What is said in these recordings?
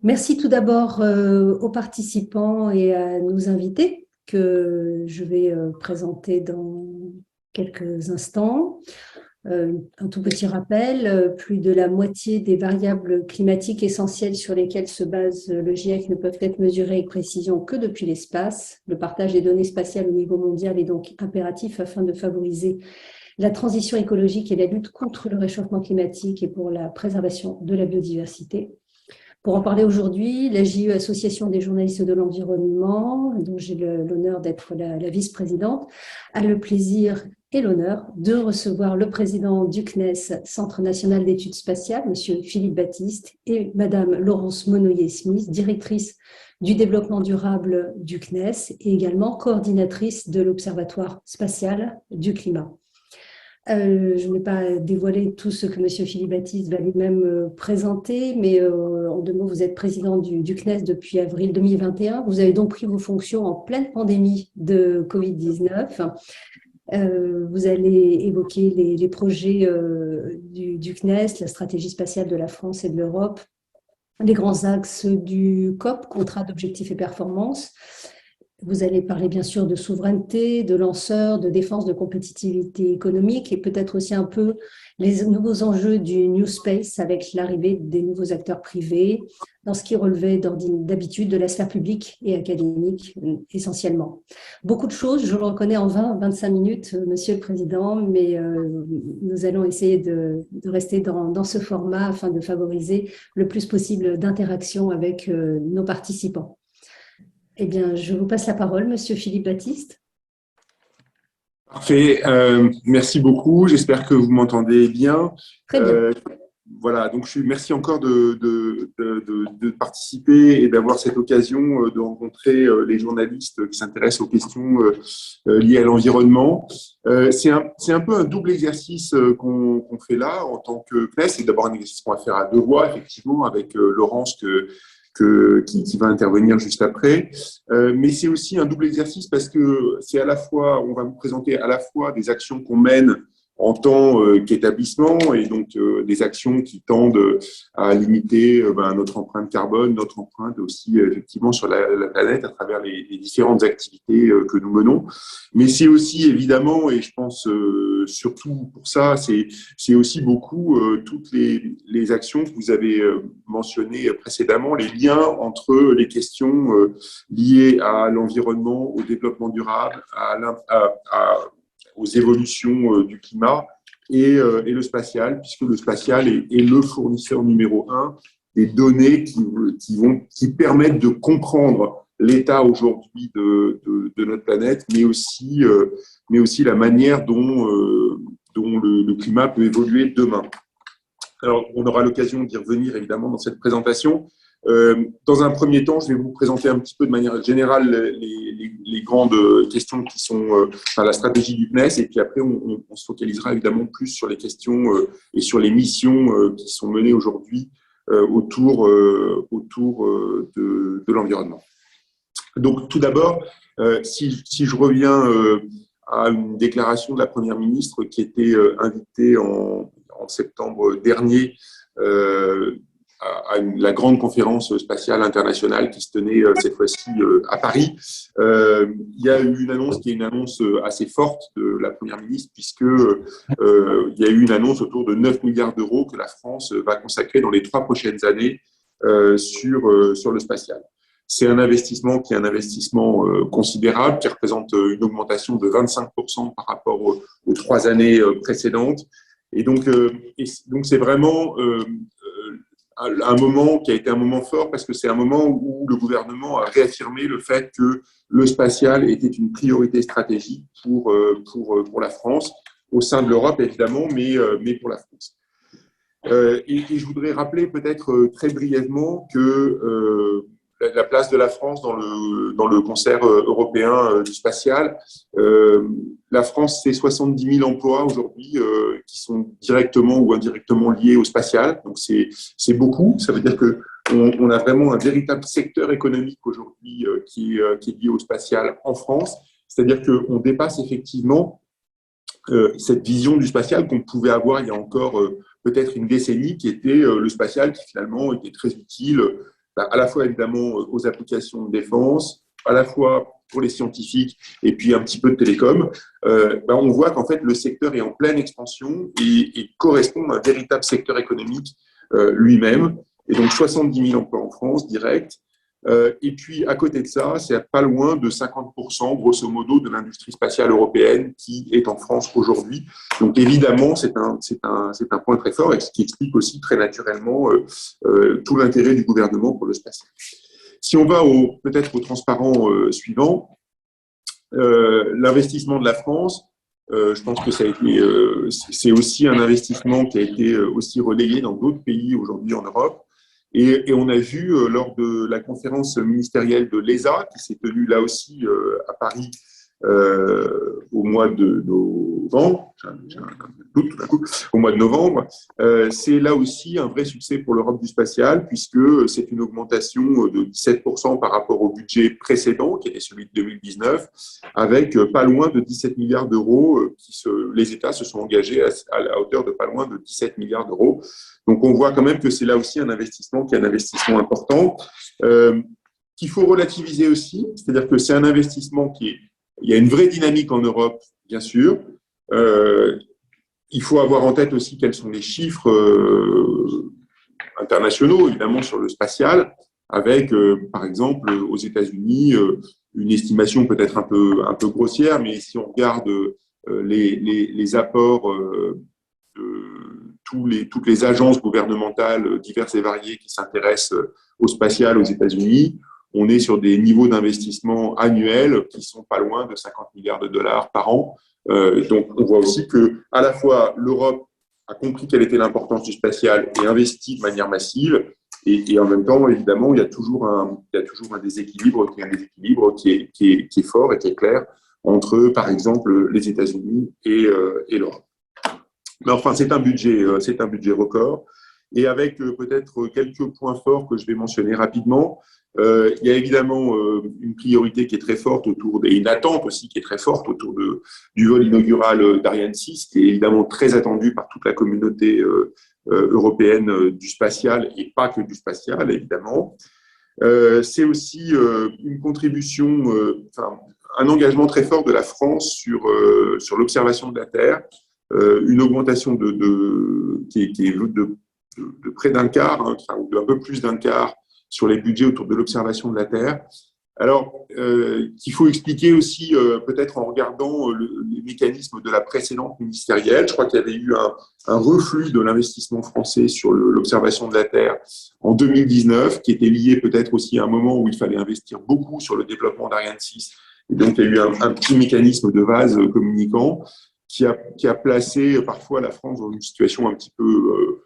Merci tout d'abord aux participants et à nos invités que je vais présenter dans quelques instants. Un tout petit rappel, plus de la moitié des variables climatiques essentielles sur lesquelles se base le GIEC ne peuvent être mesurées avec précision que depuis l'espace. Le partage des données spatiales au niveau mondial est donc impératif afin de favoriser la transition écologique et la lutte contre le réchauffement climatique et pour la préservation de la biodiversité. Pour en parler aujourd'hui, la JE, Association des journalistes de l'environnement, dont j'ai l'honneur d'être la vice-présidente, a le plaisir et l'honneur de recevoir le président du CNES, Centre national d'études spatiales, Monsieur Philippe Baptiste, et Madame Laurence Monnoyer-Smith, directrice du développement durable du CNES et également coordinatrice de l'Observatoire spatial du climat. Je ne vais pas dévoiler tout ce que M. Philippe Baptiste va lui-même présenter, mais en deux mots, vous êtes président du CNES depuis avril 2021. Vous avez donc pris vos fonctions en pleine pandémie de Covid-19. Vous allez évoquer les projets du CNES, la stratégie spatiale de la France et de l'Europe, les grands axes du COP, contrat d'objectifs et performance. Vous allez parler bien sûr de souveraineté, de lanceurs, de défense, de compétitivité économique et peut-être aussi un peu les nouveaux enjeux du New Space avec l'arrivée des nouveaux acteurs privés dans ce qui relevait d'habitude de la sphère publique et académique essentiellement. Beaucoup de choses, je le reconnais en 20-25 minutes, Monsieur le Président, mais nous allons essayer de rester dans ce format afin de favoriser le plus possible d'interaction avec nos participants. Eh bien, je vous passe la parole, Monsieur Philippe Baptiste. Parfait, merci beaucoup. J'espère que vous m'entendez bien. Très bien. Voilà, donc merci encore de participer et d'avoir cette occasion de rencontrer les journalistes qui s'intéressent aux questions liées à l'environnement. C'est un peu un double exercice qu'on fait là en tant que CNES. C'est d'abord un exercice qu'on va faire à deux voix, effectivement, avec Laurence qui va intervenir juste après. Mais c'est aussi un double exercice parce que c'est à la fois, on va vous présenter à la fois des actions qu'on mène en tant qu'établissement et donc des actions qui tendent à limiter notre empreinte carbone, notre empreinte aussi effectivement sur la planète à travers les différentes activités que nous menons. Mais c'est aussi évidemment, et je pense surtout pour ça, c'est aussi beaucoup toutes les actions que vous avez mentionnées précédemment, les liens entre les questions liées à l'environnement, au développement durable, aux évolutions du climat et le spatial, puisque le spatial est le fournisseur numéro un des données qui permettent de comprendre l'état aujourd'hui de notre planète, mais aussi la manière dont le climat peut évoluer demain. Alors, on aura l'occasion d'y revenir évidemment dans cette présentation. Dans un premier temps, je vais vous présenter un petit peu de manière générale les grandes questions qui sont la stratégie du CNES, et puis après, on se focalisera évidemment plus sur les questions et sur les missions qui sont menées aujourd'hui autour de l'environnement. Donc, tout d'abord, si je reviens à une déclaration de la Première ministre qui était invitée en septembre dernier à la grande conférence spatiale internationale qui se tenait cette fois-ci à Paris. Il y a eu une annonce qui est une annonce assez forte de la Première ministre, puisque il y a eu une annonce autour de 9 milliards d'euros que la France va consacrer dans les 3 prochaines années sur le spatial. C'est un investissement qui est un investissement considérable, qui représente une augmentation de 25% par rapport aux 3 années précédentes. Et donc c'est vraiment un moment qui a été un moment fort parce que c'est un moment où le gouvernement a réaffirmé le fait que le spatial était une priorité stratégique pour la France, au sein de l'Europe évidemment, mais pour la France. Et je voudrais rappeler peut-être très brièvement que la place de la France dans le concert européen du spatial. La France, c'est 70 000 emplois aujourd'hui qui sont directement ou indirectement liés au spatial. Donc, c'est beaucoup. Ça veut dire qu'on a vraiment un véritable secteur économique aujourd'hui qui est lié au spatial en France. C'est-à-dire qu'on dépasse effectivement cette vision du spatial qu'on pouvait avoir il y a encore peut-être une décennie, qui était le spatial qui finalement était très utile à la fois évidemment aux applications de défense, à la fois pour les scientifiques et puis un petit peu de télécom, on voit qu'en fait le secteur est en pleine expansion et correspond à un véritable secteur économique lui-même. Et donc 70 000 emplois en France, direct. Et puis à côté de ça, c'est pas loin de 50%, grosso modo, de l'industrie spatiale européenne qui est en France aujourd'hui. Donc évidemment, c'est un point très fort et ce qui explique aussi très naturellement tout l'intérêt du gouvernement pour le spatial. Si on va peut-être au transparent suivant, l'investissement de la France, je pense que ça a été, c'est aussi un investissement qui a été aussi relayé dans d'autres pays aujourd'hui en Europe. Et on a vu lors de la conférence ministérielle de l'ESA, qui s'est tenue là aussi à Paris au mois de novembre, j'ai un doute tout d'un coup, au mois de novembre, c'est là aussi un vrai succès pour l'Europe du spatial, puisque c'est une augmentation de 17% par rapport au budget précédent, qui était celui de 2019, avec pas loin de 17 milliards d'euros, les États se sont engagés à la hauteur de pas loin de 17 milliards d'euros. Donc on voit quand même que c'est là aussi un investissement qui est un investissement important, qu'il faut relativiser aussi, c'est-à-dire que c'est un investissement il y a une vraie dynamique en Europe, bien sûr. Il faut avoir en tête aussi quels sont les chiffres internationaux, évidemment, sur le spatial, avec, par exemple, aux États-Unis, une estimation peut-être un peu grossière, mais si on regarde les apports de toutes les agences gouvernementales diverses et variées qui s'intéressent au spatial aux États-Unis, on est sur des niveaux d'investissement annuels qui sont pas loin de 50 milliards de dollars par an. Donc, on voit aussi que, à la fois, l'Europe a compris quelle était l'importance du spatial et investit de manière massive. Et en même temps, évidemment, il y a toujours un déséquilibre qui est fort et qui est clair entre, par exemple, les États-Unis et l'Europe. Mais enfin, c'est un budget record. Et avec peut-être quelques points forts que je vais mentionner rapidement, il y a évidemment une priorité qui est très forte et une attente aussi qui est très forte autour du vol inaugural d'Ariane 6, qui est évidemment très attendu par toute la communauté européenne du spatial et pas que du spatial, évidemment. C'est aussi une contribution, un engagement très fort de la France sur l'observation de la Terre, une augmentation qui est de près d'un quart, ou d'un peu plus d'un quart, sur les budgets autour de l'observation de la Terre. Alors, qu'il faut expliquer aussi, peut-être en regardant les mécanismes de la précédente ministérielle. Je crois qu'il y avait eu un reflux de l'investissement français sur l'observation de la Terre en 2019, qui était lié peut-être aussi à un moment où il fallait investir beaucoup sur le développement d'Ariane 6. Et donc, il y a eu un petit mécanisme de vase communicant qui a placé parfois la France dans une situation un petit peu,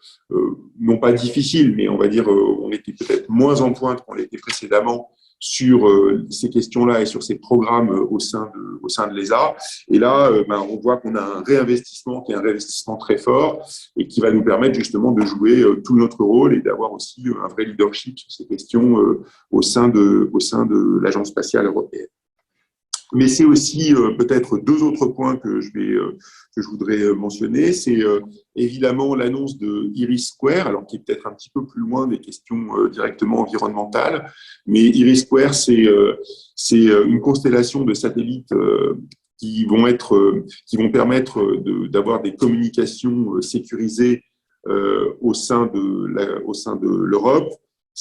non pas difficile, mais on va dire, on était peut-être moins en pointe qu'on l'était précédemment sur ces questions-là et sur ces programmes au sein de l'ESA. Et là, on voit qu'on a un réinvestissement qui est un réinvestissement très fort et qui va nous permettre justement de jouer tout notre rôle et d'avoir aussi un vrai leadership sur ces questions au sein de l'Agence spatiale européenne. Mais c'est aussi peut-être deux autres points que je voudrais mentionner. C'est évidemment l'annonce de IRIS², alors qui est peut-être un petit peu plus loin des questions directement environnementales. Mais IRIS², c'est une constellation de satellites qui vont permettre d'avoir des communications sécurisées au sein de l'Europe.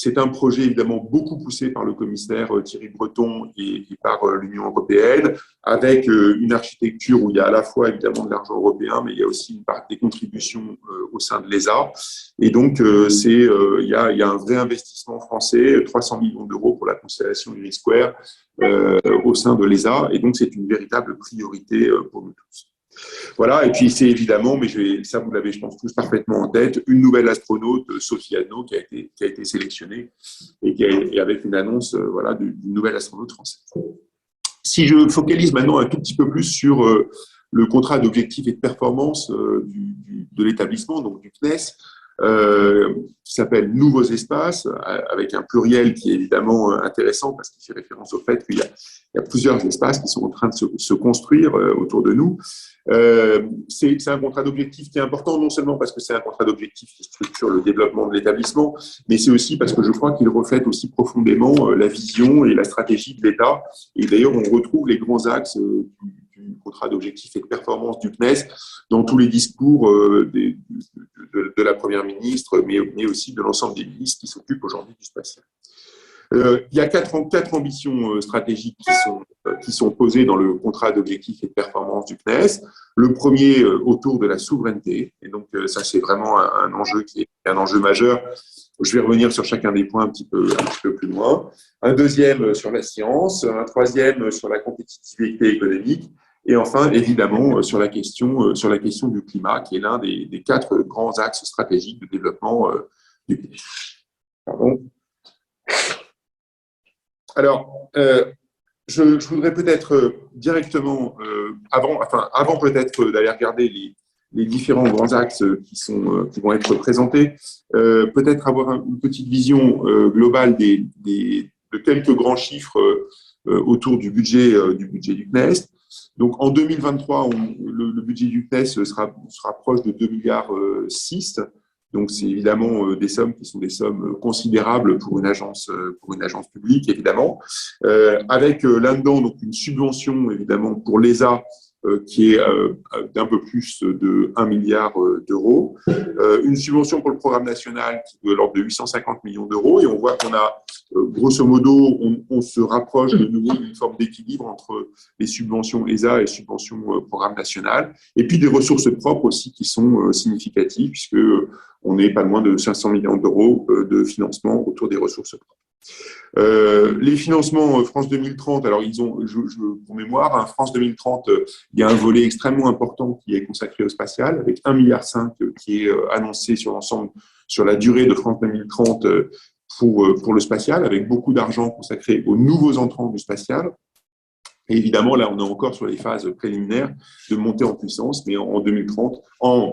C'est un projet évidemment beaucoup poussé par le commissaire Thierry Breton et par l'Union européenne, avec une architecture où il y a à la fois évidemment de l'argent européen, mais il y a aussi une part des contributions au sein de l'ESA. Et donc, il y a un vrai investissement français, 300 millions d'euros pour la constellation IRIS² au sein de l'ESA. Et donc, c'est une véritable priorité pour nous tous. Voilà, et puis c'est évidemment, mais ça vous l'avez, je pense, tous parfaitement en tête, une nouvelle astronaute, Sophie Anneau, qui a été sélectionnée et avec une annonce d'une nouvelle astronaute française. Si je focalise maintenant un tout petit peu plus sur le contrat d'objectifs et de performance de l'établissement, donc du CNES, qui s'appelle Nouveaux espaces, avec un pluriel qui est évidemment intéressant parce qu'il fait référence au fait qu'il y a plusieurs espaces qui sont en train de se construire autour de nous. C'est un contrat d'objectif qui est important, non seulement parce que c'est un contrat d'objectif qui structure le développement de l'établissement, mais c'est aussi parce que je crois qu'il reflète aussi profondément la vision et la stratégie de l'État. Et d'ailleurs, on retrouve les grands axes du contrat d'objectif et de performance du CNES dans tous les discours de la Première ministre, mais aussi de l'ensemble des ministres qui s'occupent aujourd'hui du spatial. Il y a quatre ambitions stratégiques qui sont posées dans le contrat d'objectifs et de performance du CNES. Le premier, autour de la souveraineté. Et donc, ça, c'est vraiment un enjeu qui est un enjeu majeur. Je vais revenir sur chacun des points un petit peu plus loin. Un deuxième sur la science. Un troisième sur la compétitivité économique. Et enfin, évidemment, sur la question du climat, qui est l'un des quatre grands axes stratégiques de développement du pays. Pardon. Alors, je voudrais peut-être directement, avant peut-être d'aller regarder les différents grands axes qui vont être présentés, peut-être avoir une petite vision globale de quelques grands chiffres autour du budget du CNES. Donc, en 2023, le budget du CNES sera proche de 2,6 milliards. Donc, c'est évidemment des sommes qui sont des sommes considérables pour une agence publique, évidemment. Avec là-dedans donc une subvention, évidemment, pour l'ESA qui est d'un peu plus de 1 milliard d'euros. Une subvention pour le programme national qui est de l'ordre de 850 millions d'euros. Et on voit qu'on a, grosso modo, on se rapproche de nouveau d'une forme d'équilibre entre les subventions ESA et les subventions programme national. Et puis des ressources propres aussi qui sont significatives, puisque on n'est pas loin de 500 millions d'euros de financement autour des ressources propres. Les financements France 2030, alors ils ont, pour mémoire, hein, France 2030, il y a un volet extrêmement important qui est consacré au spatial, avec 1,5 milliard qui est annoncé sur l'ensemble, sur la durée de France 2030 pour le spatial, avec beaucoup d'argent consacré aux nouveaux entrants du spatial. Et évidemment, là, on est encore sur les phases préliminaires de montée en puissance, mais en 2023, on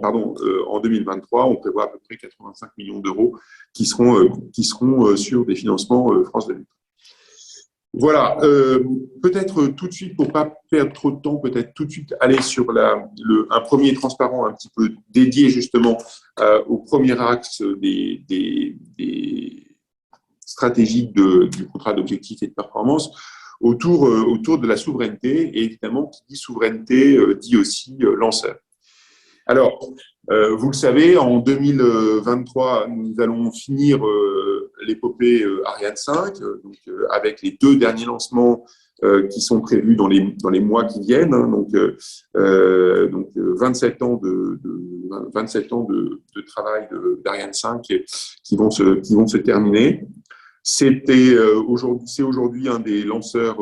prévoit à peu près 85 millions d'euros qui seront sur des financements France 2030. Voilà, peut-être tout de suite, pour ne pas perdre trop de temps, peut-être tout de suite aller sur un premier transparent un petit peu dédié justement au premier axe des stratégies du contrat d'objectifs et de performance, autour de la souveraineté, et évidemment, qui dit souveraineté dit aussi lanceur. Alors, vous le savez, en 2023, nous allons finir l'épopée Ariane 5, donc, avec les 2 derniers lancements qui sont prévus dans les mois qui viennent, hein, donc 27 ans de travail d'Ariane 5 qui vont se terminer. C'est aujourd'hui un des lanceurs,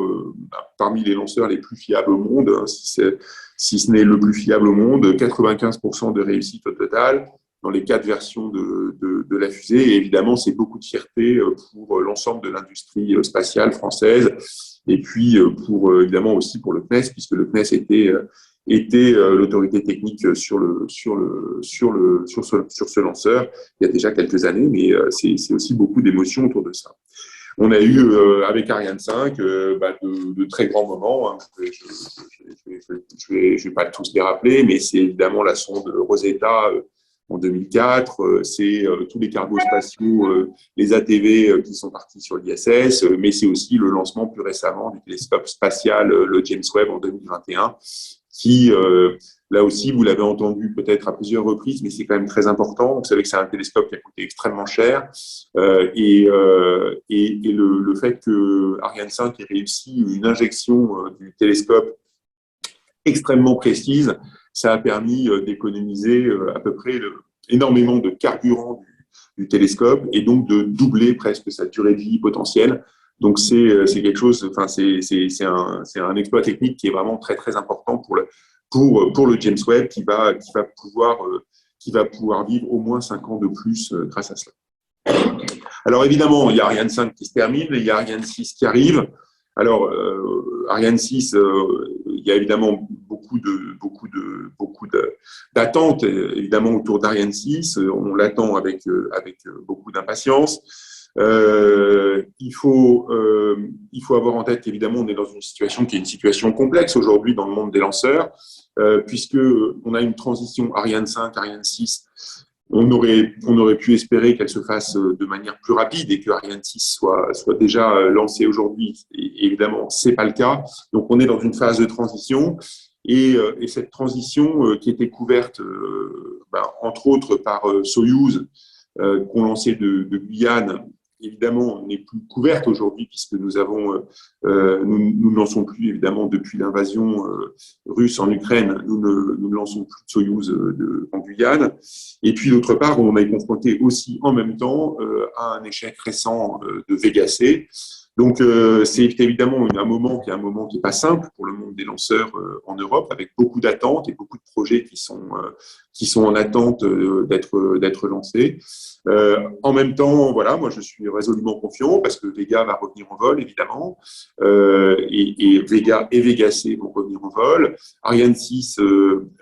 parmi les lanceurs les plus fiables au monde, hein, si ce n'est le plus fiable au monde, 95% de réussite au total dans les 4 versions de la fusée. Et évidemment, c'est beaucoup de fierté pour l'ensemble de l'industrie spatiale française, et puis évidemment aussi pour le CNES, puisque le CNES était l'autorité technique sur ce lanceur il y a déjà quelques années, mais c'est aussi beaucoup d'émotions autour de ça. On a eu avec Ariane 5 de très grands moments. Hein. Je vais pas tous les rappeler, mais c'est évidemment la sonde Rosetta en 2004, c'est tous les cargos spatiaux, les ATV qui sont partis sur l'ISS, mais c'est aussi le lancement plus récemment du télescope spatial, le James Webb en 2021, qui, là aussi, vous l'avez entendu peut-être à plusieurs reprises, mais c'est quand même très important. Vous savez que c'est un télescope qui a coûté extrêmement cher, et le fait que Ariane 5 ait réussi une injection du télescope extrêmement précise, ça a permis d'économiser à peu près énormément de carburant du télescope, et donc de doubler presque sa durée de vie potentielle. Donc c'est quelque chose, enfin c'est un exploit technique qui est vraiment très très important pour le James Webb, qui va pouvoir vivre au moins 5 ans de plus grâce à cela. Alors évidemment, il y a Ariane 5 qui se termine, il y a Ariane 6 qui arrive. Alors Ariane 6, il il y a évidemment d'attentes évidemment autour d'Ariane 6. On l'attend avec beaucoup d'impatience. Il faut avoir en tête qu'évidemment on est dans une situation qui est une situation complexe aujourd'hui dans le monde des lanceurs, puisque on a une transition Ariane 5, Ariane 6. On aurait pu espérer qu'elle se fasse de manière plus rapide et que Ariane 6 soit déjà lancée aujourd'hui. Et évidemment, c'est pas le cas. Donc, on est dans une phase de transition. Et cette transition qui était couverte, entre autres, par Soyouz, qu'on lançait de Guyane, évidemment, n'est plus couverte aujourd'hui puisque nous ne lançons plus, évidemment, depuis l'invasion russe en Ukraine, nous ne lançons plus de Soyouz en Guyane. Et puis, d'autre part, on est confronté aussi en même temps à un échec récent de Vega C. Donc, c'est évidemment un moment qui est pas simple pour le monde des lanceurs en Europe, avec beaucoup d'attentes et beaucoup de projets qui sont en attente d'être lancés. En même temps, voilà, moi je suis résolument confiant parce que Vega va revenir en vol, évidemment, et Vega et Vega C vont revenir en vol. Ariane 6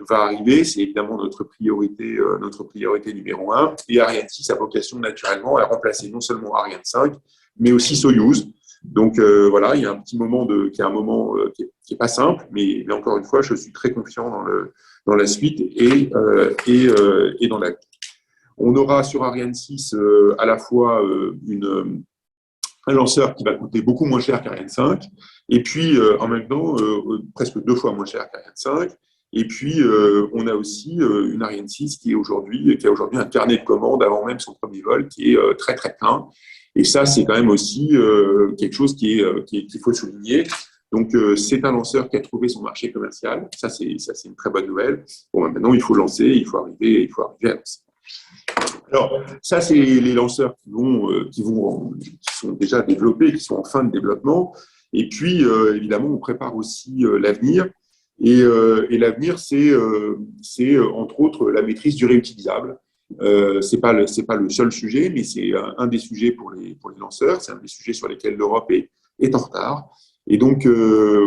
va arriver, c'est évidemment notre priorité numéro 1. Et Ariane 6 a vocation naturellement à remplacer non seulement Ariane 5, mais aussi Soyouz. Donc voilà, il y a un petit moment qui est pas simple, mais encore une fois, je suis très confiant dans la suite et dans la. On aura sur Ariane 6 à la fois un lanceur qui va coûter beaucoup moins cher qu'Ariane 5, et puis en même temps presque 2 fois moins cher qu'Ariane 5. Et puis on a aussi une Ariane 6 qui a aujourd'hui un carnet de commandes avant même son premier vol qui est très très plein. Et ça, c'est quand même aussi quelque chose qu'il faut souligner. Donc, c'est un lanceur qui a trouvé son marché commercial. Ça, c'est une très bonne nouvelle. Bon, maintenant, il faut lancer, il faut arriver à lancer. Alors, ça, c'est les lanceurs qui sont déjà développés, qui sont en fin de développement. Et puis, évidemment, on prépare aussi l'avenir. Et l'avenir, c'est entre autres la maîtrise du réutilisable. C'est pas le seul sujet, mais c'est un des sujets pour les lanceurs. C'est un des sujets sur lesquels l'Europe est en retard. Et donc,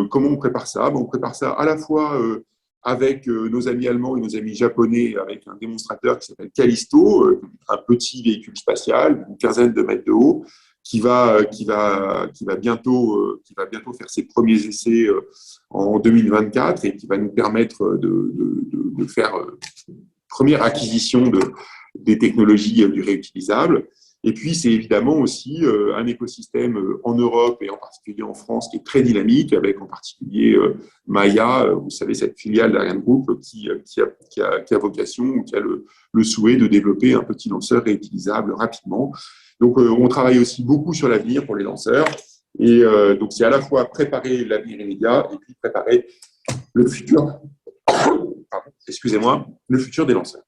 comment on prépare ça? On prépare ça à la fois avec nos amis allemands et nos amis japonais, avec un démonstrateur qui s'appelle Callisto, un petit véhicule spatial, une quinzaine de mètres de haut, qui va bientôt faire ses premiers essais en 2024 et qui va nous permettre de faire première acquisition des technologies du réutilisable. Et puis, c'est évidemment aussi un écosystème en Europe et en particulier en France qui est très dynamique, avec en particulier Maya, vous savez, cette filiale d'Ariane Group qui a vocation ou qui a le souhait de développer un petit lanceur réutilisable rapidement. Donc, on travaille aussi beaucoup sur l'avenir pour les lanceurs. Et donc, c'est à la fois préparer l'avenir immédiat et puis préparer le futur. Le futur des lanceurs.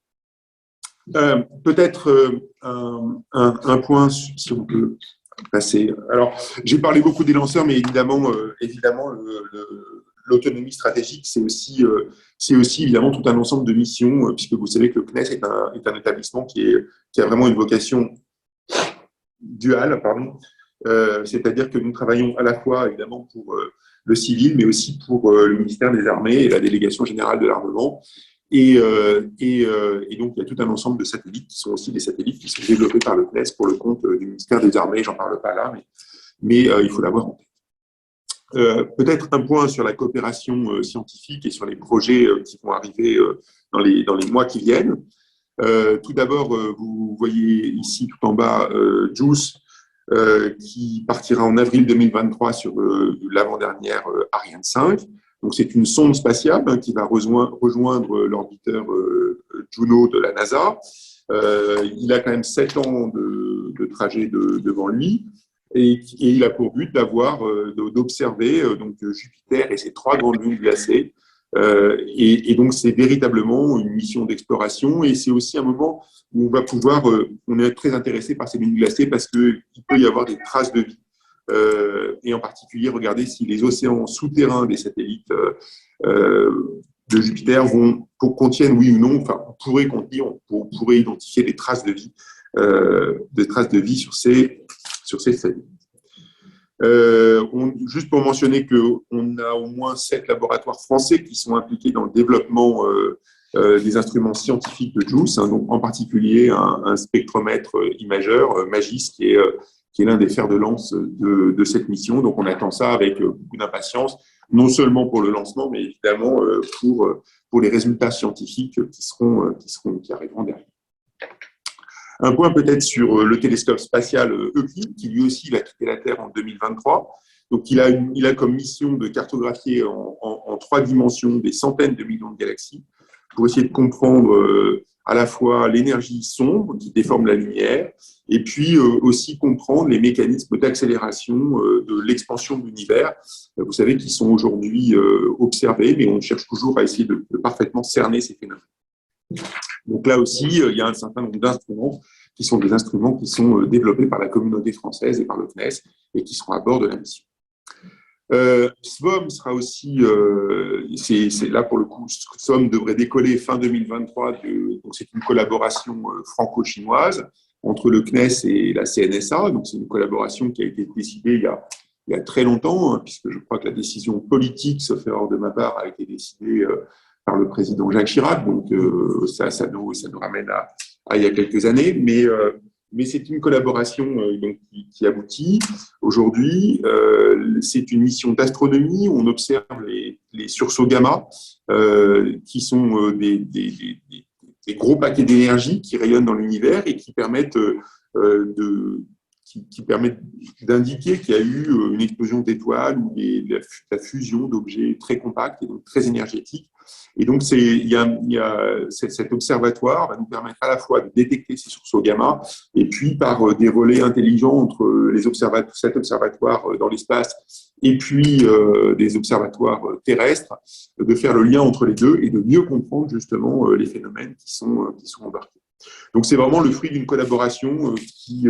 Peut-être un point, si on peut passer. Alors, j'ai parlé beaucoup des lanceurs, mais évidemment l'autonomie stratégique, c'est aussi évidemment tout un ensemble de missions, puisque vous savez que le CNES est un établissement qui a vraiment une vocation duale, c'est-à-dire que nous travaillons à la fois évidemment pour le civil, mais aussi pour le ministère des Armées et la Délégation générale de l'armement. Et donc, il y a tout un ensemble de satellites qui sont aussi des satellites qui sont développés par le CNES pour le compte du ministère des Armées. J'en parle pas là, mais il faut l'avoir en tête. Peut-être un point sur la coopération scientifique et sur les projets qui vont arriver dans les mois qui viennent. Tout d'abord, vous voyez ici tout en bas JUICE, qui partira en avril 2023 sur l'avant-dernière Ariane 5. Donc, c'est une sonde spatiale qui va rejoindre l'orbiteur Juno de la NASA. Il a quand même 7 ans de trajet devant lui et il a pour but d'observer donc Jupiter et ses 3 grandes lunes glacées. Et donc, c'est véritablement une mission d'exploration et c'est aussi un moment où on est très intéressé par ces lunes glacées parce qu'il peut y avoir des traces de vie. Et en particulier, regarder si les océans souterrains des satellites de Jupiter contiennent, oui ou non, enfin, on pourrait identifier des traces de vie sur ces satellites. Juste pour mentionner qu'on a au moins 7 laboratoires français qui sont impliqués dans le développement des instruments scientifiques de JUICE, hein, donc en particulier un spectromètre imageur, MAGIS, qui est l'un des fers de lance de cette mission. Donc on attend ça avec beaucoup d'impatience, non seulement pour le lancement, mais évidemment pour les résultats scientifiques qui arriveront derrière. Un point peut-être sur le télescope spatial Euclide, qui lui aussi va quitter la Terre en 2023. Donc, il a comme mission de cartographier en 3 dimensions des centaines de millions de galaxies pour essayer de comprendre à la fois l'énergie sombre qui déforme la lumière et puis aussi comprendre les mécanismes d'accélération de l'expansion de l'univers. Vous savez qu'ils sont aujourd'hui observés, mais on cherche toujours à essayer de parfaitement cerner ces phénomènes. Donc là aussi, il y a un certain nombre d'instruments qui sont des instruments qui sont développés par la communauté française et par le CNES et qui seront à bord de la mission. SVOM sera aussi, c'est là pour le coup, SVOM devrait décoller fin 2023, donc c'est une collaboration franco-chinoise entre le CNES et la CNSA, donc c'est une collaboration qui a été décidée il y a très longtemps, hein, puisque je crois que la décision politique, sauf erreur de ma part, a été décidée par le président Jacques Chirac, donc ça nous ramène à il y a quelques années, mais c'est une collaboration donc, qui aboutit. Aujourd'hui, c'est une mission d'astronomie où on observe les sursauts gamma, qui sont des gros paquets d'énergie qui rayonnent dans l'univers et qui permettent d'indiquer qu'il y a eu une explosion d'étoiles ou la fusion d'objets très compacts et donc très énergétiques. Et donc, cet observatoire va nous permettre à la fois de détecter ces sursauts gamma et puis par des relais intelligents entre cet observatoire dans l'espace et puis des observatoires terrestres, de faire le lien entre les deux et de mieux comprendre justement les phénomènes qui sont embarqués. Donc, c'est vraiment le fruit d'une collaboration qui,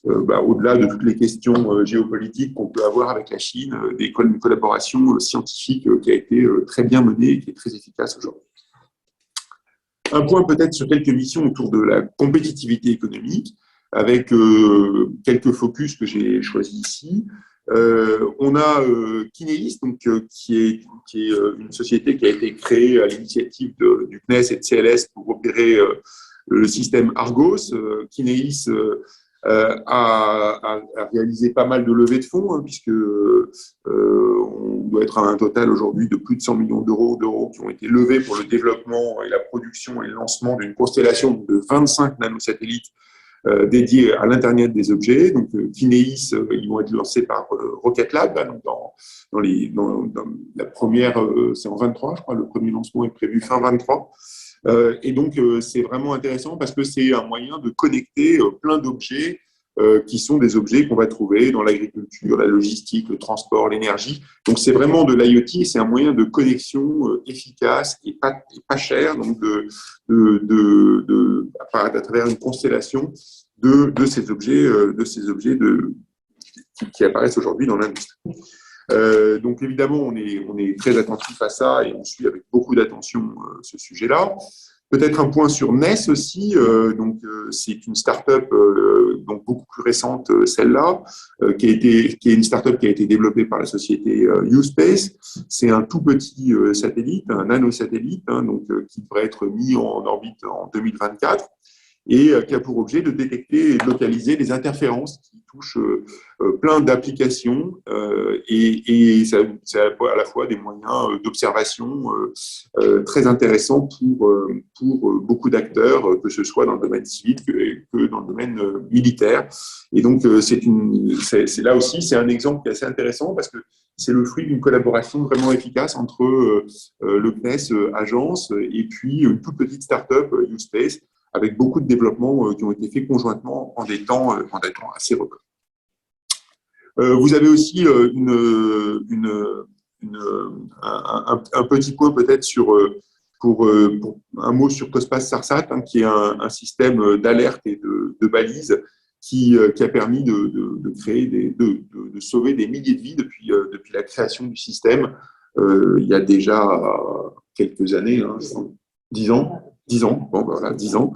au-delà de toutes les questions géopolitiques qu'on peut avoir avec la Chine, une collaboration scientifique qui a été très bien menée et qui est très efficace aujourd'hui. Un point peut-être sur quelques missions autour de la compétitivité économique, avec quelques focus que j'ai choisis ici. On a Kineis, donc, qui est une société qui a été créée à l'initiative du CNES et de CLS pour opérer le système Argos. Kineis a réalisé pas mal de levées de fonds, hein, puisque on doit être à un total aujourd'hui de plus de 100 millions d'euros qui ont été levés pour le développement et la production et le lancement d'une constellation de 25 nanosatellites dédiés à l'Internet des objets. Donc, Kineis, ils vont être lancés par Rocket Lab, là, donc dans la première, c'est en 23, je crois, le premier lancement est prévu fin 23. Et donc, c'est vraiment intéressant parce que c'est un moyen de connecter plein d'objets qui sont des objets qu'on va trouver dans l'agriculture, la logistique, le transport, l'énergie. Donc, c'est vraiment de l'IoT, c'est un moyen de connexion efficace et pas cher, donc à travers une constellation de ces objets, qui apparaissent aujourd'hui dans l'industrie. Donc évidemment, on est très attentif à ça et on suit avec beaucoup d'attention ce sujet-là. Peut-être un point sur NES aussi. C'est une start-up donc beaucoup plus récente, celle-là, qui est une start-up qui a été développée par la société U-Space. C'est un tout petit satellite, un nanosatellite, hein, donc qui devrait être mis en orbite en 2024. Et qui a pour objet de détecter et de localiser les interférences qui touchent plein d'applications et ça à la fois des moyens d'observation très intéressants pour beaucoup d'acteurs, que ce soit dans le domaine civil que dans le domaine militaire. Et donc, c'est là aussi, c'est un exemple qui est assez intéressant parce que c'est le fruit d'une collaboration vraiment efficace entre le CNES agence et puis une toute petite start-up, U-Space, avec beaucoup de développements qui ont été faits conjointement en des temps assez records. Vous avez aussi un petit point peut-être pour un mot sur Cospas Sarsat, hein, qui est un système d'alerte et de balises qui a permis de créer, de sauver des milliers de vies depuis la création du système il y a déjà quelques années, hein, 10 10 ans, bon, ben voilà, 10 ans.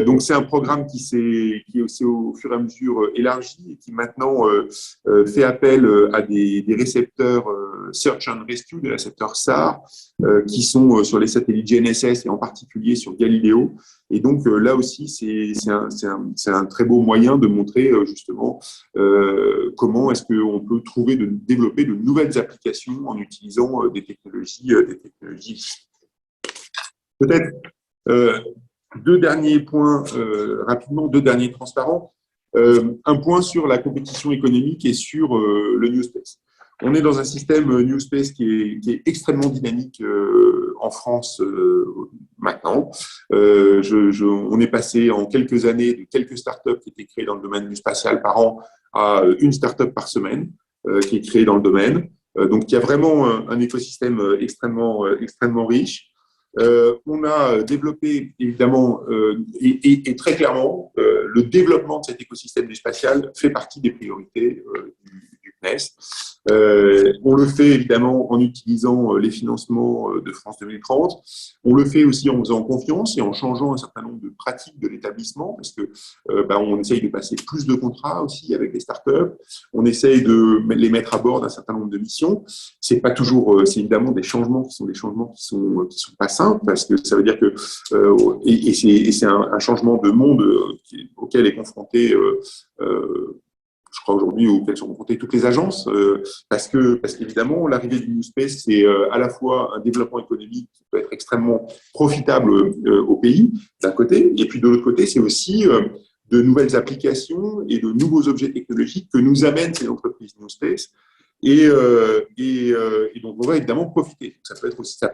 Donc, c'est un programme qui est aussi au fur et à mesure élargi et qui maintenant fait appel à des récepteurs Search and Rescue, des récepteurs SAR, qui sont sur les satellites GNSS et en particulier sur Galileo. Et donc, là aussi, c'est un très beau moyen de montrer justement comment est-ce qu'on peut développer de nouvelles applications en utilisant des technologies. Peut-être deux derniers points rapidement, deux derniers transparents. Un point sur la compétition économique et sur le New Space. On est dans un système New Space qui est extrêmement dynamique en France maintenant. On est passé en quelques années de quelques startups qui étaient créées dans le domaine du spatial par an à une startup par semaine qui est créée dans le domaine. Donc, il y a vraiment un écosystème extrêmement riche. On a développé, évidemment, et très clairement, le développement de cet écosystème du spatial fait partie des priorités du CNES. On le fait évidemment en utilisant les financements de France 2030. On le fait aussi en faisant confiance et en changeant un certain nombre de pratiques de l'établissement, parce que on essaye de passer plus de contrats aussi avec les startups. On essaye de les mettre à bord d'un certain nombre de missions. C'est pas toujours, c'est évidemment des changements qui sont pas simples, parce que ça veut dire que c'est un changement de monde auquel est confronté je crois aujourd'hui, auxquelles sont confrontées toutes les agences, parce qu'évidemment, l'arrivée du New Space, c'est à la fois un développement économique qui peut être extrêmement profitable au pays, d'un côté, et puis de l'autre côté, c'est aussi de nouvelles applications et de nouveaux objets technologiques que nous amènent ces entreprises New Space. Et donc, on va évidemment profiter. Ça peut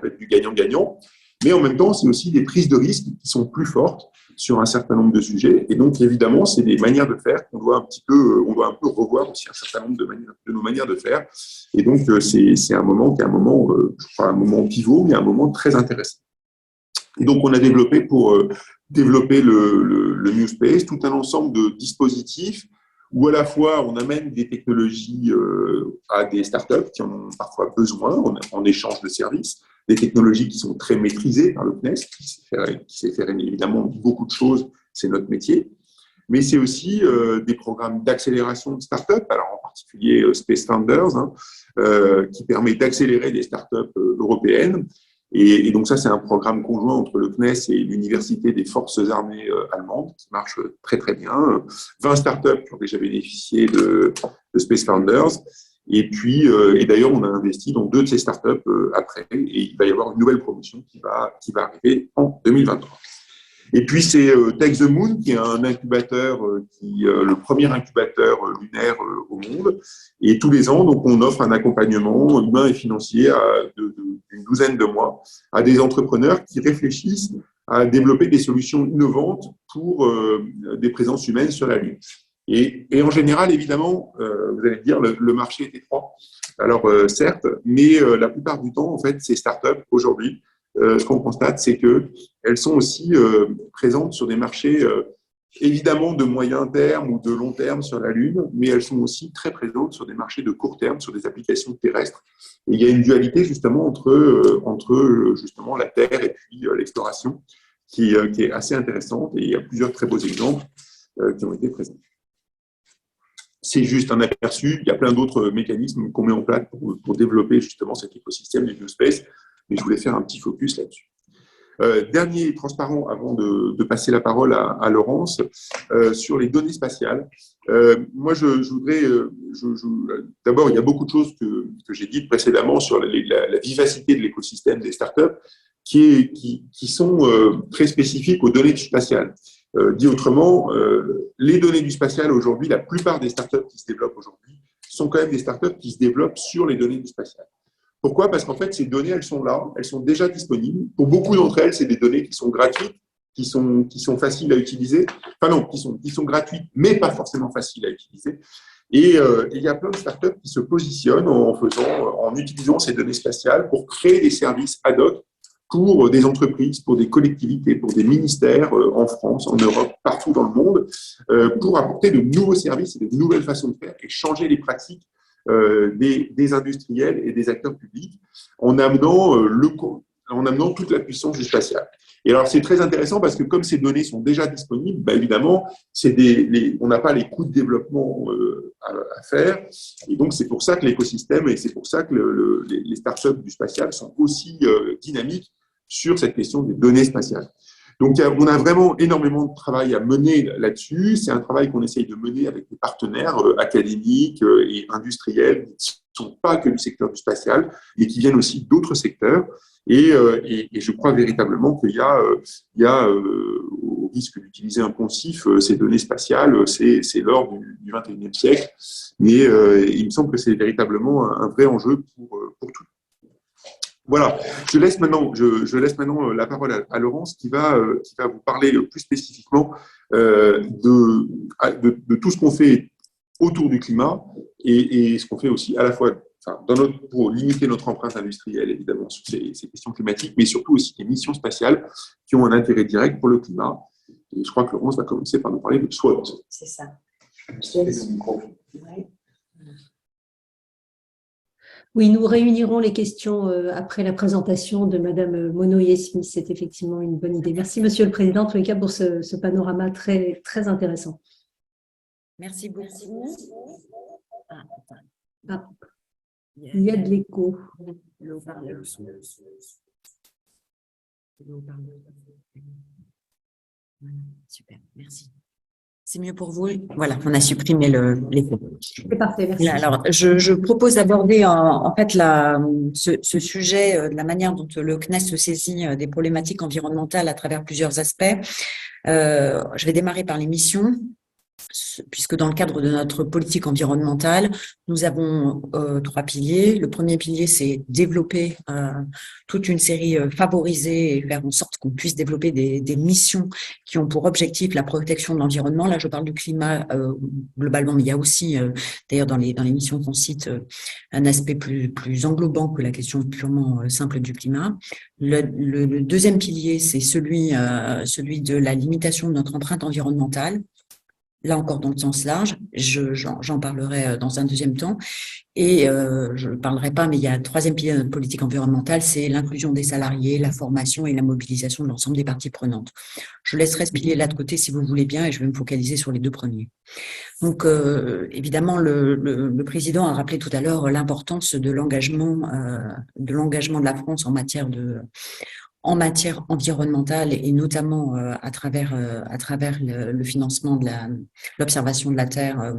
être du gagnant-gagnant, mais en même temps, c'est aussi des prises de risques qui sont plus fortes sur un certain nombre de sujets. Et donc, évidemment, c'est des manières de faire qu'on doit un peu revoir aussi un certain nombre de nos manières de faire. Et donc, c'est un moment un moment pivot, mais un moment très intéressant. Et donc, on a développé pour développer le New Space tout un ensemble de dispositifs où à la fois on amène des technologies à des startups qui en ont parfois besoin en échange de services, des technologies qui sont très maîtrisées par le CNES, qui sait faire évidemment beaucoup de choses, c'est notre métier, mais c'est aussi des programmes d'accélération de startups, alors en particulier Space Founders, qui permet d'accélérer des startups européennes. Et donc ça, c'est un programme conjoint entre le CNES et l'Université des Forces armées allemandes qui marche très très bien. 20 startups qui ont déjà bénéficié de Space Founders. Et puis, et d'ailleurs, on a investi dans 2 de ces startups après, et il va y avoir une nouvelle promotion qui va arriver en 2023. Et puis, c'est Take the Moon, qui est un incubateur, le premier incubateur lunaire au monde. Et tous les ans, donc, on offre un accompagnement humain et financier d'une douzaine de mois à des entrepreneurs qui réfléchissent à développer des solutions innovantes pour des présences humaines sur la Lune. Et en général, évidemment, vous allez dire, le marché est étroit. Alors, certes, mais la plupart du temps, en fait, ces startups, aujourd'hui, ce qu'on constate, c'est qu'elles sont aussi présentes sur des marchés évidemment de moyen terme ou de long terme sur la Lune, mais elles sont aussi très présentes sur des marchés de court terme, sur des applications terrestres. Et il y a une dualité justement entre justement la Terre et puis l'exploration qui est assez intéressante, et il y a plusieurs très beaux exemples qui ont été présents. C'est juste un aperçu. Il y a plein d'autres mécanismes qu'on met en place pour développer justement cet écosystème du New Space, mais je voulais faire un petit focus là-dessus. Dernier transparent avant de passer la parole à Laurence, sur les données spatiales. Moi, je voudrais… d'abord, il y a beaucoup de choses que j'ai dites précédemment sur la vivacité de l'écosystème des startups qui sont très spécifiques aux données du spatial. Dit autrement, les données du spatial aujourd'hui, la plupart des startups qui se développent aujourd'hui sont quand même des startups qui se développent sur les données du spatial. Pourquoi ? Parce qu'en fait, ces données, elles sont là, elles sont déjà disponibles. Pour beaucoup d'entre elles, c'est des données qui sont gratuites, qui sont faciles à utiliser. Enfin non, qui sont gratuites, mais pas forcément faciles à utiliser. Et il y a plein de startups qui se positionnent en utilisant ces données spatiales pour créer des services ad hoc pour des entreprises, pour des collectivités, pour des ministères en France, en Europe, partout dans le monde, pour apporter de nouveaux services et de nouvelles façons de faire et changer les pratiques des industriels et des acteurs publics en amenant en amenant toute la puissance du spatial. Et alors, c'est très intéressant parce que comme ces données sont déjà disponibles, bah, évidemment, on n'a pas les coûts de développement à faire. Et donc, c'est pour ça que l'écosystème et c'est pour ça que les startups du spatial sont aussi dynamiques sur cette question des données spatiales. Donc, on a vraiment énormément de travail à mener là-dessus. C'est un travail qu'on essaye de mener avec des partenaires académiques et industriels qui ne sont pas que du secteur du spatial et qui viennent aussi d'autres secteurs. Et je crois véritablement qu'il y a au risque d'utiliser un poncif, ces données spatiales, c'est l'or du XXIe siècle. Mais il me semble que c'est véritablement un vrai enjeu pour tout. Voilà, je laisse maintenant la parole à Laurence qui va vous parler plus spécifiquement de tout ce qu'on fait autour du climat et ce qu'on fait aussi à la fois pour limiter notre empreinte industrielle, évidemment, sur ces questions climatiques, mais surtout aussi des missions spatiales qui ont un intérêt direct pour le climat. Et je crois que Laurence va commencer par nous parler de SWOT. C'est ça. Oui, nous réunirons les questions après la présentation de Madame Monod-Highsmith. C'est effectivement une bonne idée. Merci, Monsieur le Président, en tous les cas, pour ce panorama très, très intéressant. Merci beaucoup. Il y a de l'écho. Super, merci. C'est mieux pour vous? Voilà, on a supprimé l'écho. C'est parfait, merci. Alors, je propose d'aborder en fait ce sujet de la manière dont le CNES se saisit des problématiques environnementales à travers plusieurs aspects. Je vais démarrer par les missions, puisque dans le cadre de notre politique environnementale, nous avons 3 piliers. Le premier pilier, c'est développer toute une série, favoriser et faire en sorte qu'on puisse développer des missions qui ont pour objectif la protection de l'environnement. Là, je parle du climat globalement, mais il y a aussi, d'ailleurs, dans les missions qu'on cite, un aspect plus englobant que la question purement simple du climat. Le deuxième pilier, c'est celui de la limitation de notre empreinte environnementale. Là encore dans le sens large, j'en parlerai dans un deuxième temps. Et je ne parlerai pas, mais il y a un troisième pilier de notre politique environnementale, c'est l'inclusion des salariés, la formation et la mobilisation de l'ensemble des parties prenantes. Je laisserai ce pilier-là de côté si vous voulez bien et je vais me focaliser sur les 2 premiers. Donc, évidemment, le président a rappelé tout à l'heure l'importance de l'engagement de la France en matière environnementale et notamment à travers le financement de l'observation de la Terre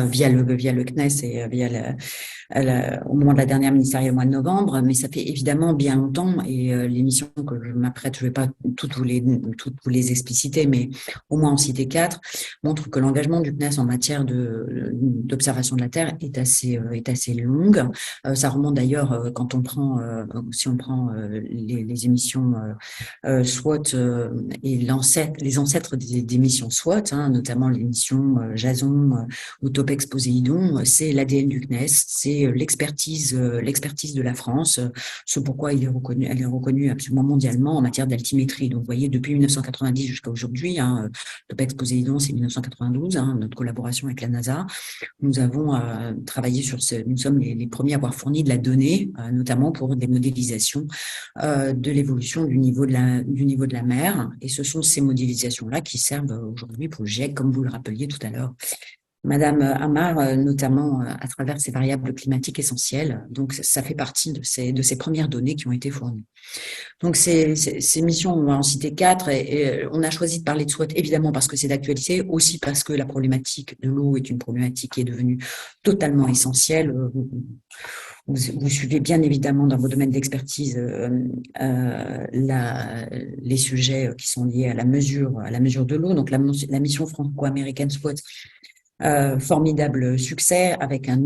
via le CNES et au moment de la dernière ministérielle au mois de novembre, mais ça fait évidemment bien longtemps et les missions que je m'apprête, je ne vais pas toutes vous les expliciter, mais au moins en citer 4, montrent que l'engagement du CNES en matière d'observation de la Terre est assez longue. Ça remonte d'ailleurs quand on prend, si on prend les émissions SWOT et les ancêtres des missions SWOT, hein, notamment les missions Jason ou Topex Poséidon, c'est l'ADN du CNES, c'est l'expertise de la France, ce pourquoi elle est reconnue absolument mondialement en matière d'altimétrie. Donc, vous voyez, depuis 1990 jusqu'à aujourd'hui, hein, Topex Poséidon, c'est 1992, hein, notre collaboration avec la NASA. Nous avons travaillé nous sommes les premiers à avoir fourni de la donnée, notamment pour des modélisations de l'évolution du niveau de la mer. Et ce sont ces modélisations-là qui servent aujourd'hui pour le GIEC, comme vous le rappeliez tout à l'heure. Madame Amar, notamment à travers ces variables climatiques essentielles. Donc, ça fait partie de ces premières données qui ont été fournies. Donc, ces missions, on va en citer 4 et on a choisi de parler de SWOT, évidemment parce que c'est d'actualité, aussi parce que la problématique de l'eau est une problématique qui est devenue totalement essentielle. Vous suivez bien évidemment dans vos domaines d'expertise les sujets qui sont liés à la mesure de l'eau. Donc, la mission franco-américaine SWOT, formidable succès avec un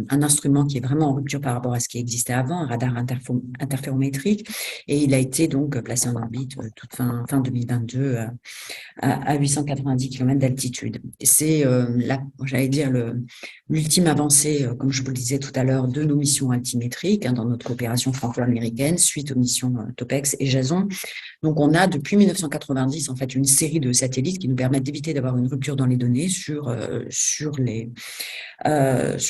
instrument qui est vraiment en rupture par rapport à ce qui existait avant, un radar interférométrique, et il a été donc placé en orbite toute fin 2022 à 890 km d'altitude. C'est j'allais dire l'ultime avancée, comme je vous le disais tout à l'heure, de nos missions altimétriques dans notre coopération franco-américaine suite aux missions Topex et Jason. Donc, on a depuis 1990 en fait une série de satellites qui nous permettent d'éviter d'avoir une rupture dans les données sur sur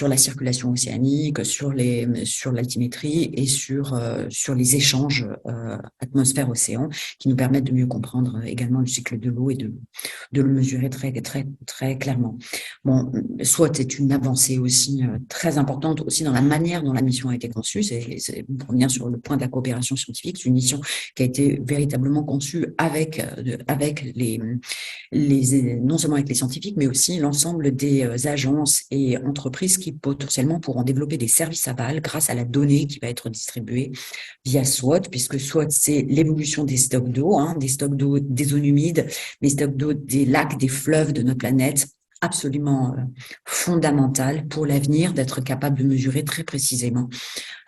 la circulation océanique, sur l'altimétrie et sur les échanges atmosphère-océan qui nous permettent de mieux comprendre également le cycle de l'eau et de le mesurer très, très, très clairement. Bon, SWOT est une avancée aussi très importante aussi dans la manière dont la mission a été conçue. C'est pour revenir sur le point de la coopération scientifique, c'est une mission qui a été véritablement conçue avec non seulement avec les scientifiques, mais aussi l'ensemble des agences et entreprises qui potentiellement pourront développer des services aval grâce à la donnée qui va être distribuée via SWOT, puisque SWOT, c'est l'évolution des stocks d'eau, des stocks d'eau des zones humides, des stocks d'eau des lacs, des fleuves de notre planète, absolument fondamental pour l'avenir, d'être capable de mesurer très précisément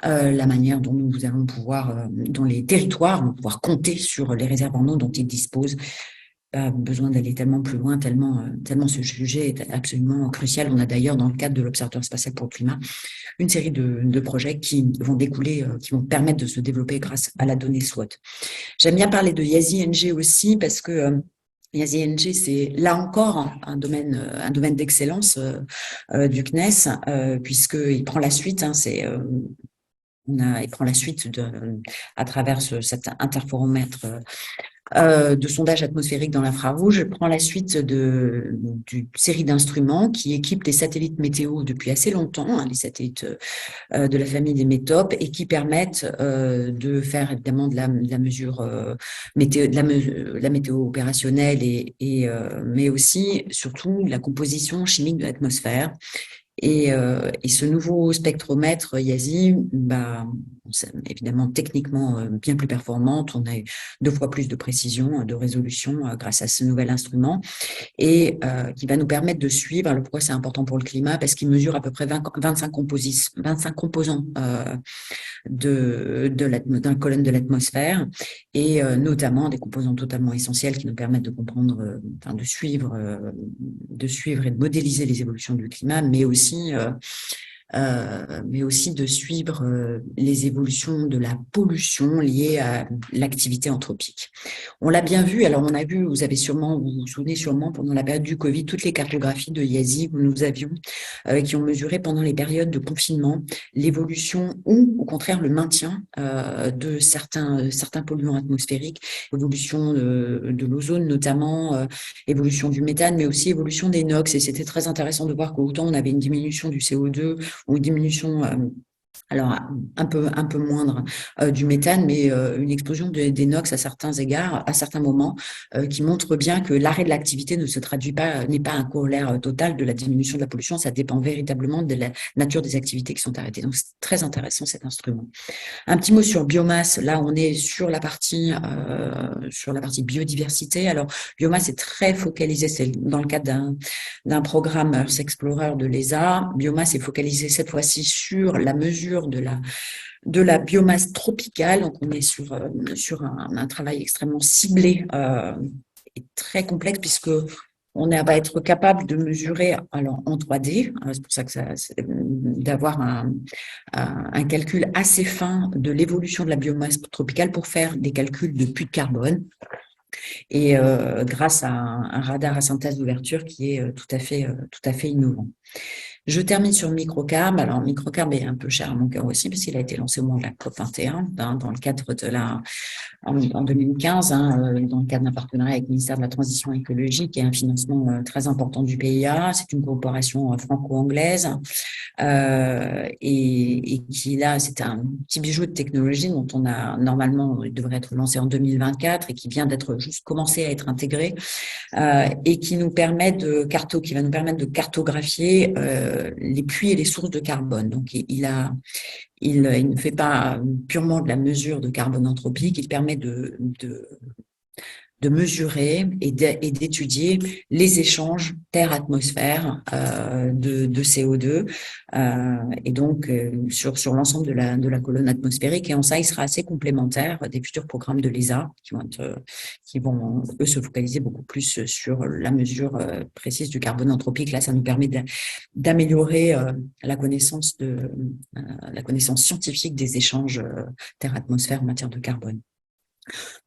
la manière dont nous allons pouvoir, dont les territoires vont pouvoir compter sur les réserves en eau dont ils disposent. Pas besoin d'aller tellement plus loin, tellement ce sujet est absolument crucial. On a d'ailleurs, dans le cadre de l'Observatoire spatial pour le climat, une série de projets qui vont découler, qui vont permettre de se développer grâce à la donnée SWOT. J'aime bien parler de YASI-NG aussi parce que YASI-NG, c'est là encore un domaine d'excellence du CNES, puisqu'il prend la suite. Il prend la suite à travers cet interféromètre de sondage atmosphérique dans l'infrarouge, prend la suite d'une série d'instruments qui équipent les satellites météo depuis assez longtemps, les satellites de la famille des METOP, et qui permettent de faire évidemment de la mesure météo, la météo opérationnelle, mais aussi, surtout, la composition chimique de l'atmosphère. Et ce nouveau spectromètre YASI, c'est évidemment techniquement bien plus performante. On a eu 2 fois plus de précision, de résolution grâce à ce nouvel instrument et qui va nous permettre de suivre. Alors pourquoi c'est important pour le climat? Parce qu'il mesure à peu près 25 composants d'un colonne de l'atmosphère et notamment des composants totalement essentiels qui nous permettent de comprendre, de suivre et de modéliser les évolutions du climat, mais aussi de suivre les évolutions de la pollution liée à l'activité anthropique. On l'a bien vu, alors on a vu, vous vous souvenez sûrement pendant la période du Covid, toutes les cartographies de YASI où nous avions, qui ont mesuré pendant les périodes de confinement l'évolution ou au contraire le maintien de certains polluants atmosphériques, évolution de l'ozone notamment, évolution du méthane, mais aussi évolution des NOx. Et c'était très intéressant de voir qu'autant on avait une diminution du CO2 ou une diminution, alors un peu moindre du méthane, mais une explosion des NOx à certains égards, à certains moments, qui montre bien que l'arrêt de l'activité n'est pas un corollaire total de la diminution de la pollution, ça dépend véritablement de la nature des activités qui sont arrêtées. Donc c'est très intéressant cet instrument. Un petit mot sur biomasse. Là, on est sur la partie biodiversité. Alors, biomasse est très focalisé. C'est dans le cadre d'un programme Earth Explorer de l'ESA. Biomasse est focalisé cette fois-ci sur la mesure de la biomasse tropicale. Donc, on est sur un travail extrêmement ciblé et très complexe puisque on va être capable de mesurer, alors en 3D, c'est pour ça que d'avoir un calcul assez fin de l'évolution de la biomasse tropicale pour faire des calculs de puits de carbone. Et grâce à un radar à synthèse d'ouverture qui est tout à fait innovant. Je termine sur Microcarb. Alors, Microcarb est un peu cher à mon cœur aussi, parce qu'il a été lancé au moment de la COP21, dans le cadre en 2015, dans le cadre d'un partenariat avec le ministère de la Transition écologique et un financement très important du PIA. C'est une coopération franco-anglaise et qui, là, c'est un petit bijou de technologie dont il devrait être lancé en 2024 et qui vient d'être juste commencé à être intégré et qui va nous permettre de cartographier les puits et les sources de carbone. Donc, il ne fait pas purement de la mesure de carbone anthropique, il permet de mesurer et d'étudier les échanges terre-atmosphère de CO2 et donc sur l'ensemble de la colonne atmosphérique. Et en ça, il sera assez complémentaire des futurs programmes de l'ESA qui vont eux se focaliser beaucoup plus sur la mesure précise du carbone anthropique. Là, ça nous permet d'améliorer la connaissance scientifique des échanges terre-atmosphère en matière de carbone.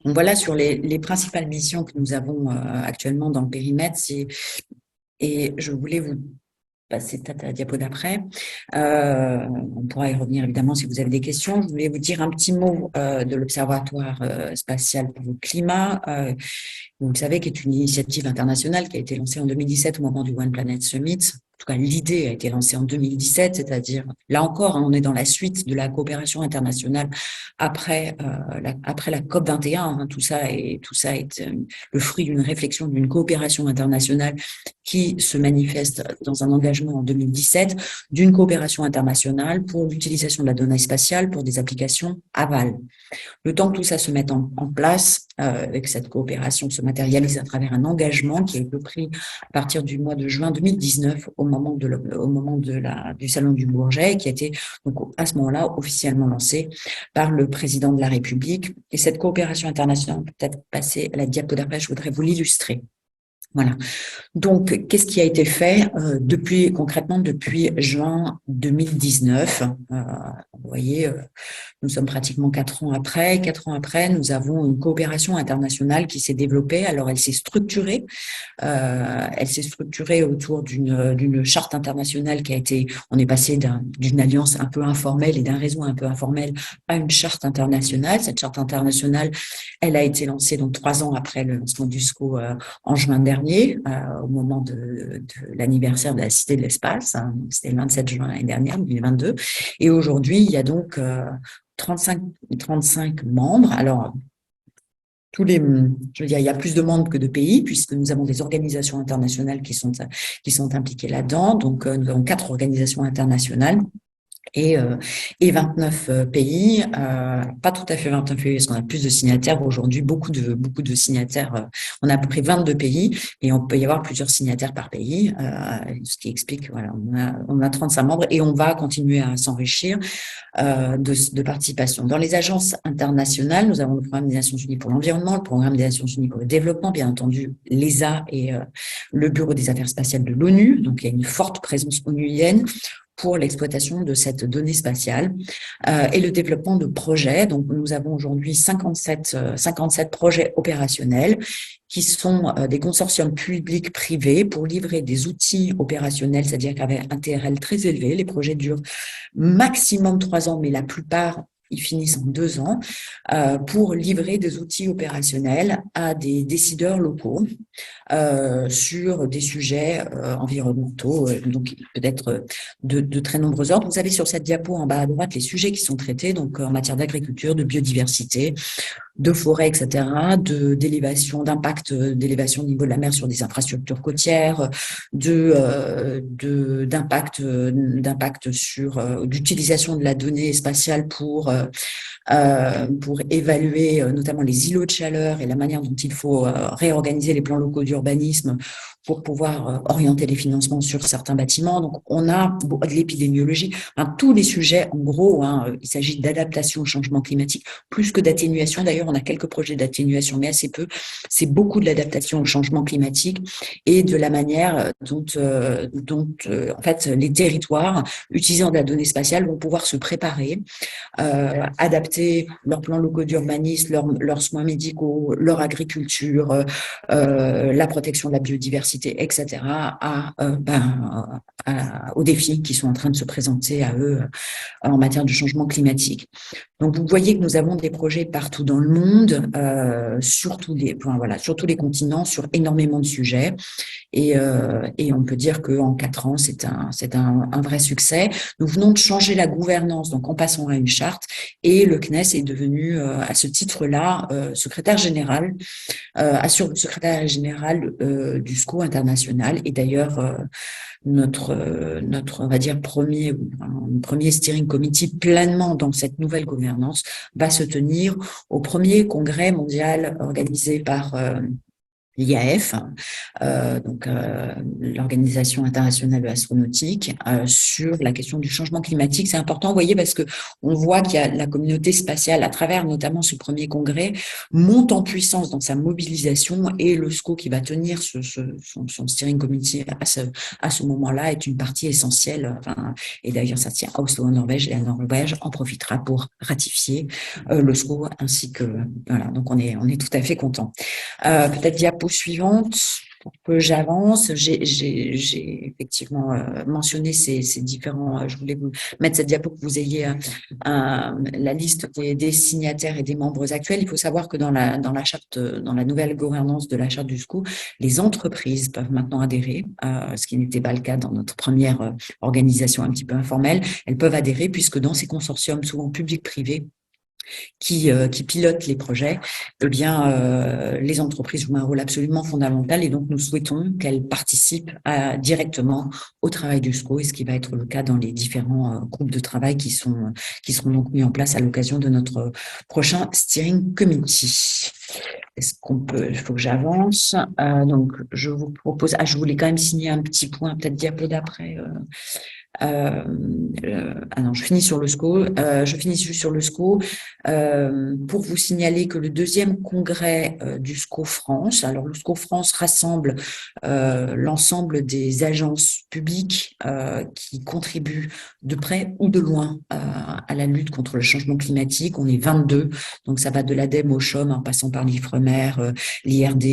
Donc voilà sur les principales missions que nous avons actuellement dans le périmètre. Et je voulais vous passer à la diapo d'après. On pourra y revenir évidemment si vous avez des questions. Je voulais vous dire un petit mot de l'Observatoire spatial pour le climat. Vous savez, qui est une initiative internationale qui a été lancée en 2017 au moment du One Planet Summit. En tout cas, l'idée a été lancée en 2017, c'est-à-dire, là encore, on est dans la suite de la coopération internationale après la COP21. Tout ça est le fruit d'une réflexion, d'une coopération internationale qui se manifeste dans un engagement en 2017 d'une coopération internationale pour l'utilisation de la donnée spatiale pour des applications aval. Le temps que tout ça se mette en place, avec cette coopération se matérialise à travers un engagement qui a été pris à partir du mois de juin 2019 au moment du Salon du Bourget, et qui a été donc à ce moment-là officiellement lancé par le président de la République. Et cette coopération internationale, peut-être passer à la diapo d'après, je voudrais vous l'illustrer. Voilà. Donc, qu'est-ce qui a été fait concrètement depuis juin 2019 vous voyez, nous sommes pratiquement 4 ans après. 4 ans après, nous avons une coopération internationale qui s'est développée. Alors, elle s'est structurée. Elle s'est structurée autour d'une charte internationale on est passé d'une alliance un peu informelle et d'un réseau un peu informel à une charte internationale. Cette charte internationale, elle a été lancée donc 3 ans après le lancement du SCO en juin dernier, au moment de l'anniversaire de la Cité de l'Espace. C'était le 27 juin l'année dernière, 2022. Et aujourd'hui, il y a donc 35 membres. Alors, je veux dire, il y a plus de membres que de pays, puisque nous avons des organisations internationales qui sont impliquées là-dedans. Donc, nous avons 4 organisations internationales. Et 29 pays, pas tout à fait 29 pays, parce qu'on a plus de signataires aujourd'hui, beaucoup de signataires. On a à peu près 22 pays, et on peut y avoir plusieurs signataires par pays, ce qui explique, voilà, on a 35 membres, et on va continuer à s'enrichir de participation. Dans les agences internationales, nous avons le Programme des Nations Unies pour l'environnement, le Programme des Nations Unies pour le développement, bien entendu, l'ESA et le Bureau des affaires spatiales de l'ONU. Donc, il y a une forte présence onuienne pour l'exploitation de cette donnée spatiale et le développement de projets. Donc, nous avons aujourd'hui 57 projets opérationnels qui sont des consortiums publics-privés pour livrer des outils opérationnels, c'est-à-dire qu'avec un TRL très élevé, les projets durent maximum 3 ans, mais la plupart ils finissent en 2 ans, pour livrer des outils opérationnels à des décideurs locaux sur des sujets environnementaux, donc peut-être de très nombreux ordres. Vous avez sur cette diapo en bas à droite les sujets qui sont traités, donc en matière d'agriculture, de biodiversité, de forêt, etc., d'impact d'élévation au niveau de la mer sur des infrastructures côtières, d'impact sur d'utilisation de la donnée spatiale pour évaluer notamment les îlots de chaleur et la manière dont il faut réorganiser les plans locaux d'urbanisme pour pouvoir orienter les financements sur certains bâtiments. Donc, on a de l'épidémiologie, tous les sujets, en gros, il s'agit d'adaptation au changement climatique, plus que d'atténuation. D'ailleurs, on a quelques projets d'atténuation, mais assez peu. C'est beaucoup de l'adaptation au changement climatique et de la manière dont en fait, les territoires utilisant de la donnée spatiale vont pouvoir se préparer, adapter leurs plans locaux d'urbanisme, leurs soins médicaux, leur agriculture, la protection de la biodiversité, etc., aux défis qui sont en train de se présenter à eux en matière de changement climatique. Donc, vous voyez que nous avons des projets partout dans le monde, sur tous les continents, sur énormément de sujets. Et on peut dire qu'en 4 ans, c'est un vrai succès. Nous venons de changer la gouvernance, donc en passant à une charte, et le CNES est devenu, à ce titre-là, secrétaire général, assure le secrétaire général du SCO international. Et d'ailleurs, notre on va dire premier steering committee pleinement dans cette nouvelle gouvernance va se tenir au premier congrès mondial organisé par l'IAF, donc l'Organisation internationale de l'astronautique, sur la question du changement climatique. C'est important, vous voyez, parce que on voit qu'il y a la communauté spatiale, à travers notamment ce premier congrès, monte en puissance dans sa mobilisation, et le SCO qui va tenir son steering committee à ce moment-là est une partie essentielle. Et d'ailleurs, ça tient à Oslo en Norvège, et la Norvège en profitera pour ratifier le SCO, ainsi que voilà. Donc on est tout à fait content. Peut-être diapo suivante. Pour que j'avance, j'ai effectivement mentionné ces différents. Je voulais vous mettre cette diapo pour que vous ayez la liste des signataires et des membres actuels. Il faut savoir que dans la charte, dans la nouvelle gouvernance de la charte du SCO, les entreprises peuvent maintenant adhérer, ce qui n'était pas le cas dans notre première organisation un petit peu informelle. Elles peuvent adhérer puisque dans ces consortiums, souvent publics-privés, qui pilotent les projets, eh bien, les entreprises jouent un rôle absolument fondamental et donc nous souhaitons qu'elles participent directement au travail du SCO, et ce qui va être le cas dans les différents groupes de travail qui seront donc mis en place à l'occasion de notre prochain steering committee. Est-ce qu'on peut, il faut que j'avance. Donc, je vous propose, je voulais quand même signer un petit point, peut-être diapo d'après. Non, je finis sur le SCO. Je finis juste sur le SCO pour vous signaler que le deuxième congrès du SCO France, alors le SCO France rassemble l'ensemble des agences publiques qui contribuent de près ou de loin à la lutte contre le changement climatique. On est 22, donc ça va de l'ADEME au CHOM en passant par l'IFREMER, l'IRD,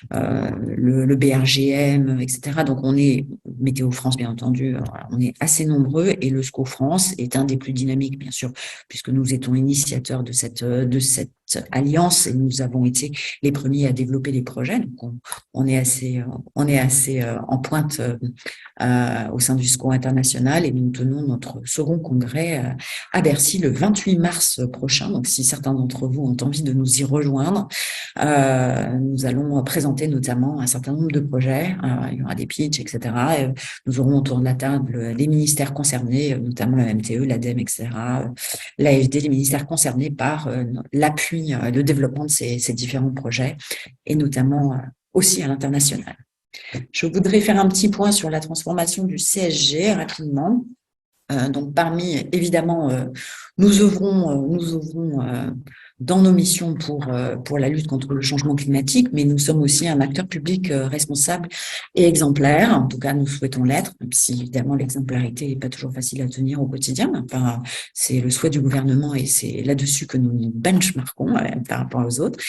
le BRGM, etc. Donc on est Météo France, bien entendu, on est assez nombreux et le SCO France est un des plus dynamiques, bien sûr, puisque nous étions initiateurs de cette alliance et nous avons été les premiers à développer les projets. Donc on est assez en pointe au sein du SCO international et nous tenons notre second congrès à Bercy le 28 mars prochain. Donc si certains d'entre vous ont envie de nous y rejoindre, nous allons présenter notamment un certain nombre de projets. Il y aura des pitchs, etc. Et nous aurons autour de la table les ministères concernés, notamment la MTE, l'ADEME, etc., l'AFD, les ministères concernés par l'appui, le développement de ces différents projets, et notamment aussi à l'international. Je voudrais faire un petit point sur la transformation du CSG rapidement. Donc, parmi, évidemment, nous œuvrons dans nos missions pour la lutte contre le changement climatique, mais nous sommes aussi un acteur public responsable et exemplaire. En tout cas, nous souhaitons l'être, même si évidemment l'exemplarité n'est pas toujours facile à tenir au quotidien. Enfin, c'est le souhait du gouvernement et c'est là-dessus que nous nous benchmarkons par rapport aux autres.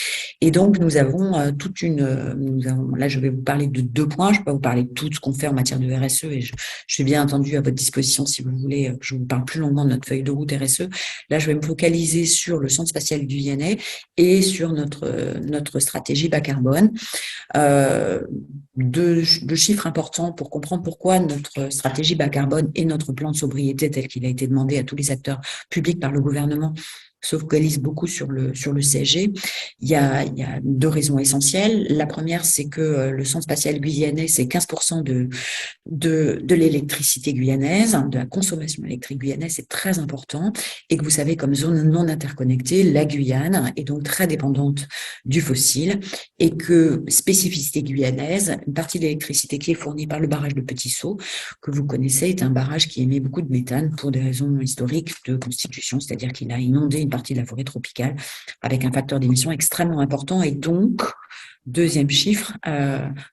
Et donc, nous avons là, je vais vous parler de 2 points. Je ne vais pas vous parler de tout ce qu'on fait en matière de RSE et je suis bien entendu à votre disposition si vous voulez que je vous parle plus longuement de notre feuille de route RSE. Là, je vais me focaliser sur le Centre spatial guyanais et sur notre stratégie bas carbone. Deux chiffres importants pour comprendre pourquoi notre stratégie bas carbone et notre plan de sobriété tel qu'il a été demandé à tous les acteurs publics par le gouvernement se focalise beaucoup sur le CSG. Il y a 2 raisons essentielles. La première, c'est que le Centre spatial guyanais, c'est 15% de l'électricité guyanaise, de la consommation électrique guyanaise, c'est très important. Et que vous savez, comme zone non interconnectée, la Guyane est donc très dépendante du fossile et que, spécificité guyanaise, une partie de l'électricité qui est fournie par le barrage de Petit Saut, que vous connaissez, est un barrage qui émet beaucoup de méthane pour des raisons historiques de constitution, c'est-à-dire qu'il a inondé une partie de la forêt tropicale avec un facteur d'émission extrêmement important. Et donc, deuxième chiffre,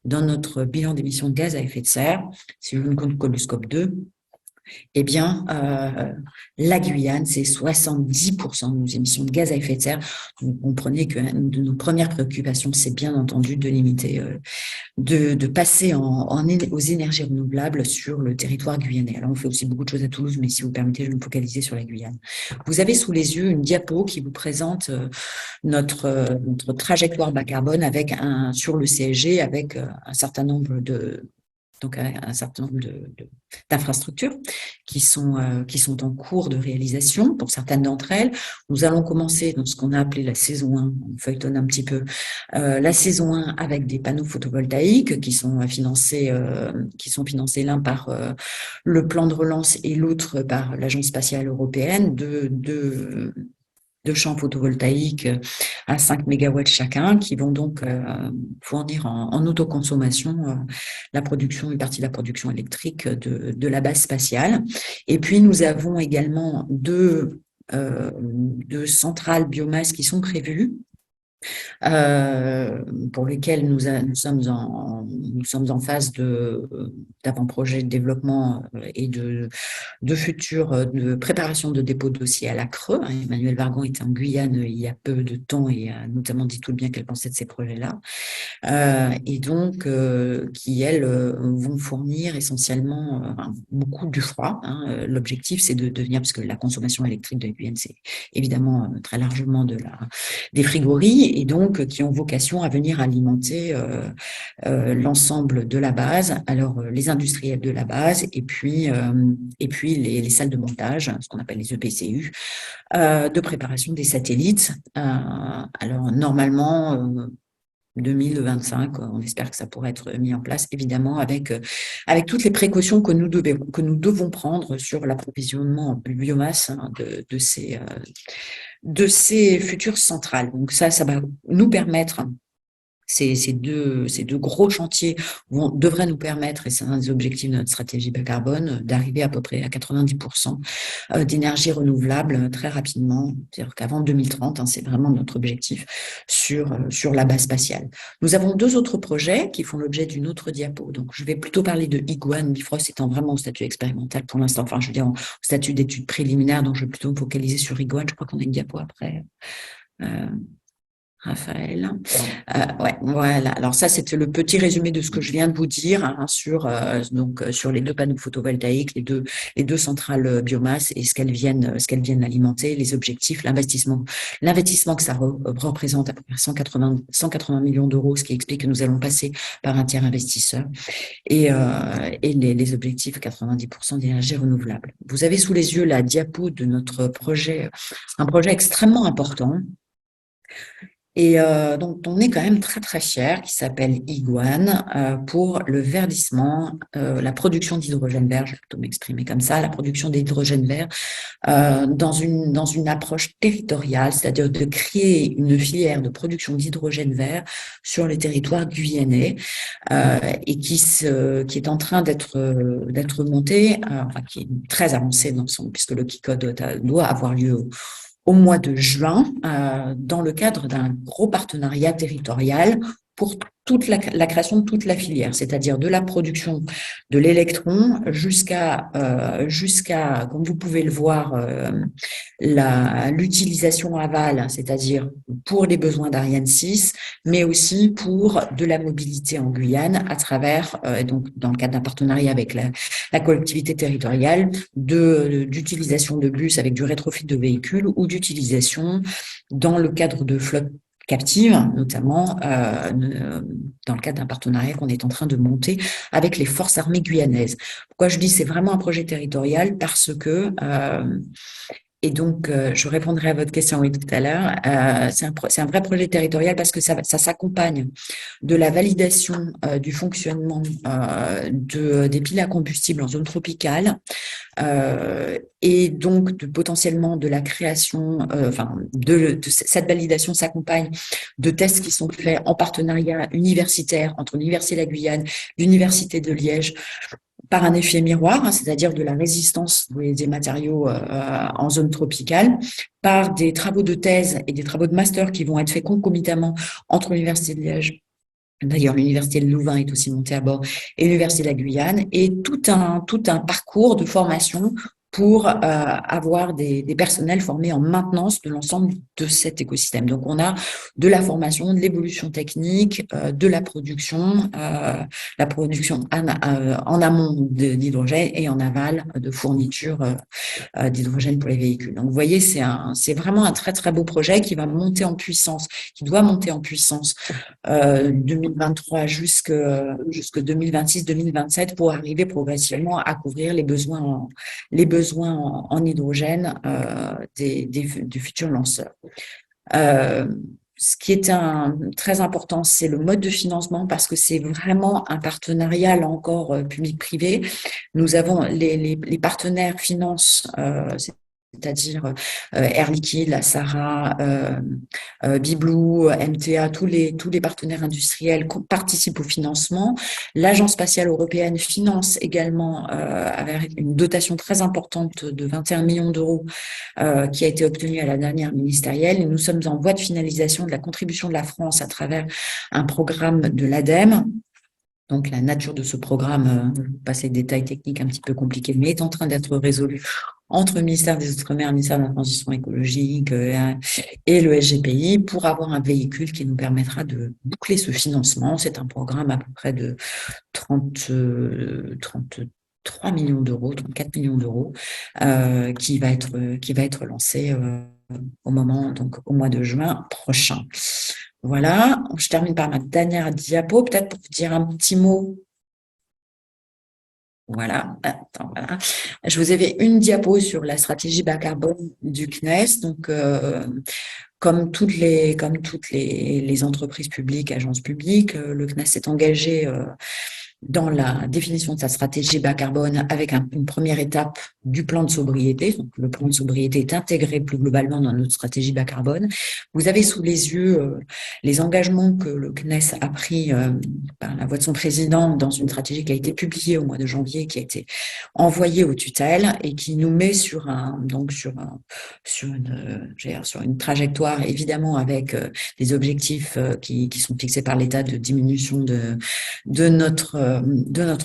dans notre bilan d'émissions de gaz à effet de serre, si je ne compte que le scope 2, eh bien, la Guyane, c'est 70% de nos émissions de gaz à effet de serre. Vous comprenez qu'une de nos premières préoccupations, c'est bien entendu de limiter, de passer aux énergies renouvelables sur le territoire guyanais. Alors, on fait aussi beaucoup de choses à Toulouse, mais si vous permettez, je vais me focaliser sur la Guyane. Vous avez sous les yeux une diapo qui vous présente notre trajectoire bas carbone sur le CSG avec un certain nombre d'infrastructures qui sont en cours de réalisation pour certaines d'entre elles. Nous allons commencer dans ce qu'on a appelé la saison 1, on feuilletonne un petit peu, la saison 1 avec des panneaux photovoltaïques qui sont financés l'un par le plan de relance et l'autre par l'Agence spatiale européenne de champs photovoltaïques à 5 MW chacun, qui vont donc fournir en autoconsommation une partie de la production électrique de la base spatiale. Et puis, nous avons également deux centrales biomasse qui sont prévues pour lesquels nous sommes en phase d'avant-projet de développement et de de préparation de dépôt de dossier à la Creux. Emmanuelle Vargon était en Guyane il y a peu de temps et a notamment dit tout le bien qu'elle pensait de ces projets-là. Et donc qui, elles, vont fournir essentiellement beaucoup du froid. L'objectif, c'est de devenir, parce que la consommation électrique de la Guyane, c'est évidemment très largement des frigories, et donc qui ont vocation à venir alimenter l'ensemble de la base, alors les industriels de la base, et puis les salles de montage, ce qu'on appelle les EPCU, de préparation des satellites. Alors normalement, 2025, on espère que ça pourrait être mis en place, évidemment, avec toutes les précautions que nous devons prendre sur l'approvisionnement en biomasse de ces futures centrales. Donc ça va nous permettre. Ces deux gros chantiers devraient nous permettre, et c'est un des objectifs de notre stratégie bas carbone, d'arriver à peu près à 90% d'énergie renouvelable très rapidement. C'est-à-dire qu'avant 2030, c'est vraiment notre objectif sur la base spatiale. Nous avons 2 autres projets qui font l'objet d'une autre diapo. Donc, je vais plutôt parler de Iguane, Bifrost étant vraiment au statut expérimental pour l'instant. Enfin, je veux dire, au statut d'études préliminaires, donc je vais plutôt me focaliser sur Iguane. Je crois qu'on a une diapo après. Raphaël. Ouais, voilà. Alors ça, c'était le petit résumé de ce que je viens de vous dire sur les 2 panneaux photovoltaïques, les deux centrales biomasse et ce qu'elles viennent alimenter, les objectifs, l'investissement que ça représente à peu près 180 millions d'euros, ce qui explique que nous allons passer par un tiers investisseur et les objectifs 90% d'énergie renouvelable. Vous avez sous les yeux la diapo de notre projet, un projet extrêmement important. Et donc, on est quand même très, très fiers, qui s'appelle Iguane, pour le verdissement, la production d'hydrogène vert, je vais plutôt m'exprimer comme ça, la production d'hydrogène vert, dans une approche territoriale, c'est-à-dire de créer une filière de production d'hydrogène vert sur les territoires guyanais, et qui est en train d'être montée, enfin, qui est très avancée puisque le KICOD doit avoir lieu au mois de juin, dans le cadre d'un gros partenariat territorial pour toute la création de toute la filière, c'est-à-dire de la production de l'électron jusqu'à, comme vous pouvez le voir, l'utilisation aval, c'est-à-dire pour les besoins d'Ariane 6, mais aussi pour de la mobilité en Guyane à travers, donc dans le cadre d'un partenariat avec la collectivité territoriale, d'utilisation de bus avec du rétrofit de véhicules ou d'utilisation dans le cadre de flottes captives, notamment dans le cadre d'un partenariat qu'on est en train de monter avec les forces armées guyanaises. Pourquoi je dis c'est vraiment un projet territorial? Parce que et donc, je répondrai à votre question oui, tout à l'heure. C'est un vrai projet territorial parce que ça s'accompagne de la validation du fonctionnement des piles à combustible en zone tropicale, et donc potentiellement de la création, de cette validation s'accompagne de tests qui sont faits en partenariat universitaire entre l'Université de la Guyane, l'Université de Liège, par un effet miroir, c'est-à-dire de la résistance des matériaux en zone tropicale, par des travaux de thèse et des travaux de master qui vont être faits concomitamment entre l'Université de Liège. D'ailleurs, l'Université de Louvain est aussi montée à bord et l'Université de la Guyane, et tout un parcours de formation pour avoir des personnels formés en maintenance de l'ensemble de cet écosystème. Donc, on a de la formation, de l'évolution technique, de la production en amont d'hydrogène et en aval de fourniture d'hydrogène pour les véhicules. Donc, vous voyez, c'est vraiment un très, très beau projet qui va monter en puissance, qui doit monter en puissance 2023 jusque 2026-2027 pour arriver progressivement à couvrir les besoins en hydrogène du futur lanceur. Ce qui est très important, c'est le mode de financement parce que c'est vraiment un partenariat, là encore, public-privé. Nous avons les partenaires financent, c'est-à-dire Air Liquide, la Sara, Biblou, MTA, tous les partenaires industriels participent au financement. L'Agence spatiale européenne finance également avec une dotation très importante de 21 millions d'euros qui a été obtenue à la dernière ministérielle. Et nous sommes en voie de finalisation de la contribution de la France à travers un programme de l'ADEME. Donc, la nature de ce programme, je vais passer des détails techniques un petit peu compliqués, mais est en train d'être résolu entre le ministère des Outre-mer, le ministère de la Transition écologique et le SGPI pour avoir un véhicule qui nous permettra de boucler ce financement. C'est un programme à peu près de 33 millions d'euros, 34 millions d'euros, qui va être lancé au mois de juin prochain. Voilà, je termine par ma dernière diapo, peut-être pour vous dire un petit mot. Voilà, voilà. Je vous avais une diapo sur la stratégie bas carbone du CNES. Donc, comme toutes les entreprises publiques, agences publiques, le CNES s'est engagé dans la définition de sa stratégie bas carbone avec une première étape du plan de sobriété. Donc, le plan de sobriété est intégré plus globalement dans notre stratégie bas carbone. Vous avez sous les yeux les engagements que le CNES a pris par la voix de son président dans une stratégie qui a été publiée au mois de janvier, qui a été envoyée aux tutelles et qui nous met sur une trajectoire, évidemment, avec des objectifs qui sont fixés par l'État de diminution de notre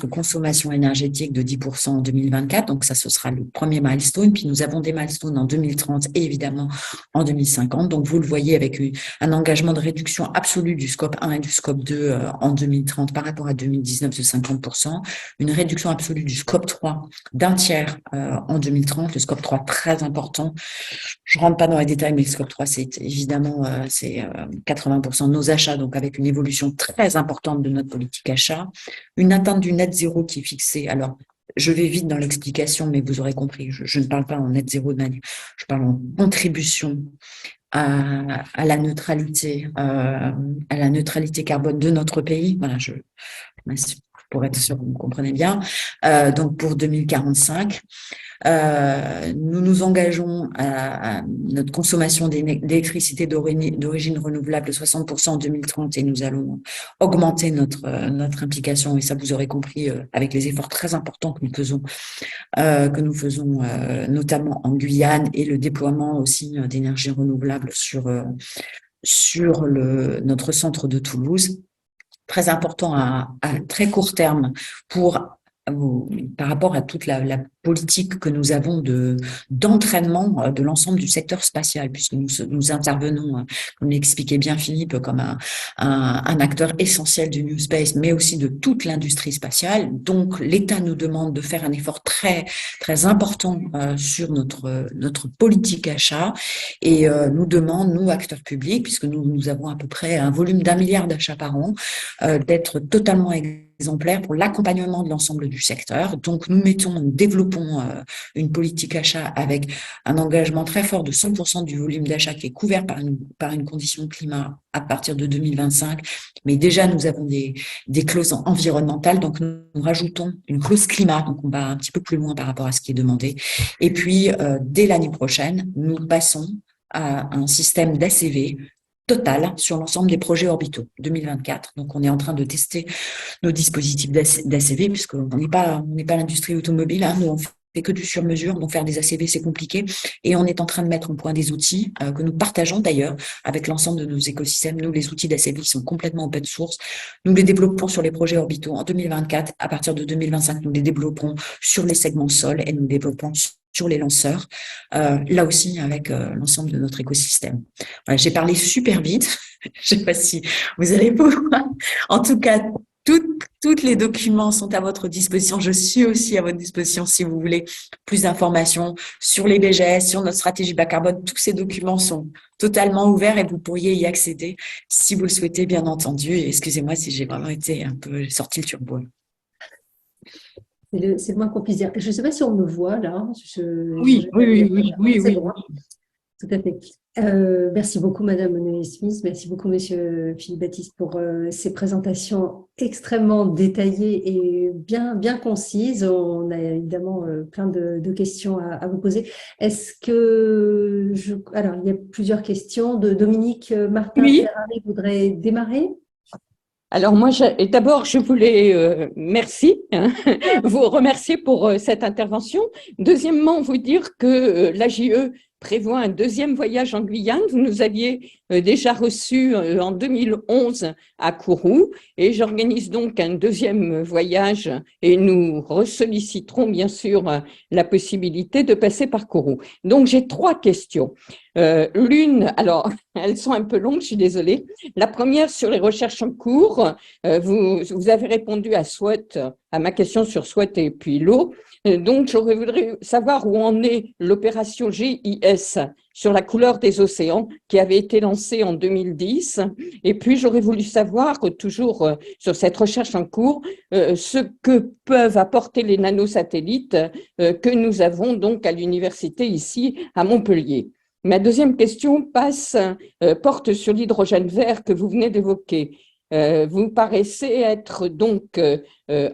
consommation énergétique de 10% en 2024. Donc ça, ce sera le premier milestone. Puis nous avons des milestones en 2030 et évidemment en 2050. Donc vous le voyez avec un engagement de réduction absolue du scope 1 et du scope 2 en 2030 par rapport à 2019 de 50%. Une réduction absolue du scope 3 d'un tiers en 2030. Le scope 3 très important. Je rentre pas dans les détails, mais le scope 3, c'est évidemment 80% de nos achats, donc avec une évolution très importante de notre politique achat. Une atteinte du net zéro qui est fixée. Alors, je vais vite dans l'explication, mais vous aurez compris, je ne parle pas en net zéro de manière, je parle en contribution à la neutralité carbone de notre pays. Voilà, pour être sûr que vous me comprenez bien. Donc, pour 2045. Nous nous engageons à notre consommation d'électricité d'origine renouvelable de 60% en 2030 et nous allons augmenter notre implication, et ça vous aurez compris avec les efforts très importants que nous faisons notamment en Guyane et le déploiement aussi d'énergie renouvelable sur notre centre de Toulouse. Très important à très court terme par rapport à toute la politique que nous avons d'entraînement de l'ensemble du secteur spatial, puisque nous intervenons, comme l'expliquait bien Philippe, comme un acteur essentiel du New Space, mais aussi de toute l'industrie spatiale. Donc, l'État nous demande de faire un effort très, très important sur notre politique achat et nous demande, nous, acteurs publics, puisque nous avons à peu près un volume d'1 milliard d'achats par an, d'être totalement exemplaires pour l'accompagnement de l'ensemble du secteur. Donc, nous développons une politique achat avec un engagement très fort de 100% du volume d'achat qui est couvert par une condition climat à partir de 2025. Mais déjà, nous avons des clauses environnementales. Donc, nous rajoutons une clause climat. Donc, on va un petit peu plus loin par rapport à ce qui est demandé. Et puis, dès l'année prochaine, nous passons à un système d'ACV total sur l'ensemble des projets orbitaux 2024. Donc, on est en train de tester nos dispositifs d'ACV puisqu'on n'est pas l'industrie automobile. Nous, on fait que du sur-mesure. Donc, faire des ACV, c'est compliqué. Et on est en train de mettre en point des outils que nous partageons d'ailleurs avec l'ensemble de nos écosystèmes. Nous, les outils d'ACV sont complètement open source. Nous les développons sur les projets orbitaux en 2024. À partir de 2025, nous les développerons sur les segments sol et nous développons sur les lanceurs, là aussi avec l'ensemble de notre écosystème. Voilà, j'ai parlé super vite, je ne sais pas si vous allez pouvoir. En tout cas, tous les documents sont à votre disposition. Je suis aussi à votre disposition si vous voulez plus d'informations sur les BGS, sur notre stratégie bas carbone. Tous ces documents sont totalement ouverts et vous pourriez y accéder si vous le souhaitez, bien entendu. Et excusez-moi si j'ai vraiment été un peu sorti le turbo. C'est le moins qu'on puisse dire. Je ne sais pas si on me voit là. Oui. C'est bon. Tout à fait. Merci beaucoup, Madame Noé-Smith. Merci beaucoup, Monsieur Philippe Baptiste, pour ces présentations extrêmement détaillées et bien concises. On a évidemment plein de questions à vous poser. Alors, il y a plusieurs questions. Dominique Martin Oui. Ferrari voudrait démarrer. Alors moi, d'abord, je voulais vous remercier pour cette intervention. Deuxièmement, vous dire que l'AJE prévoit un deuxième voyage en Guyane. Vous nous aviez déjà reçus en 2011 à Kourou et j'organise donc un deuxième voyage et nous ressolliciterons bien sûr la possibilité de passer par Kourou. Donc j'ai 3 questions. L'une, alors elles sont un peu longues, je suis désolée. La première sur les recherches en cours. Vous avez répondu à ma question sur SWOT et puis l'eau. Donc, j'aurais voulu savoir où en est l'opération GIS sur la couleur des océans qui avait été lancée en 2010. Et puis, j'aurais voulu savoir, toujours sur cette recherche en cours, ce que peuvent apporter les nanosatellites que nous avons donc à l'université ici à Montpellier. Ma deuxième question porte sur l'hydrogène vert que vous venez d'évoquer. Vous paraissez être donc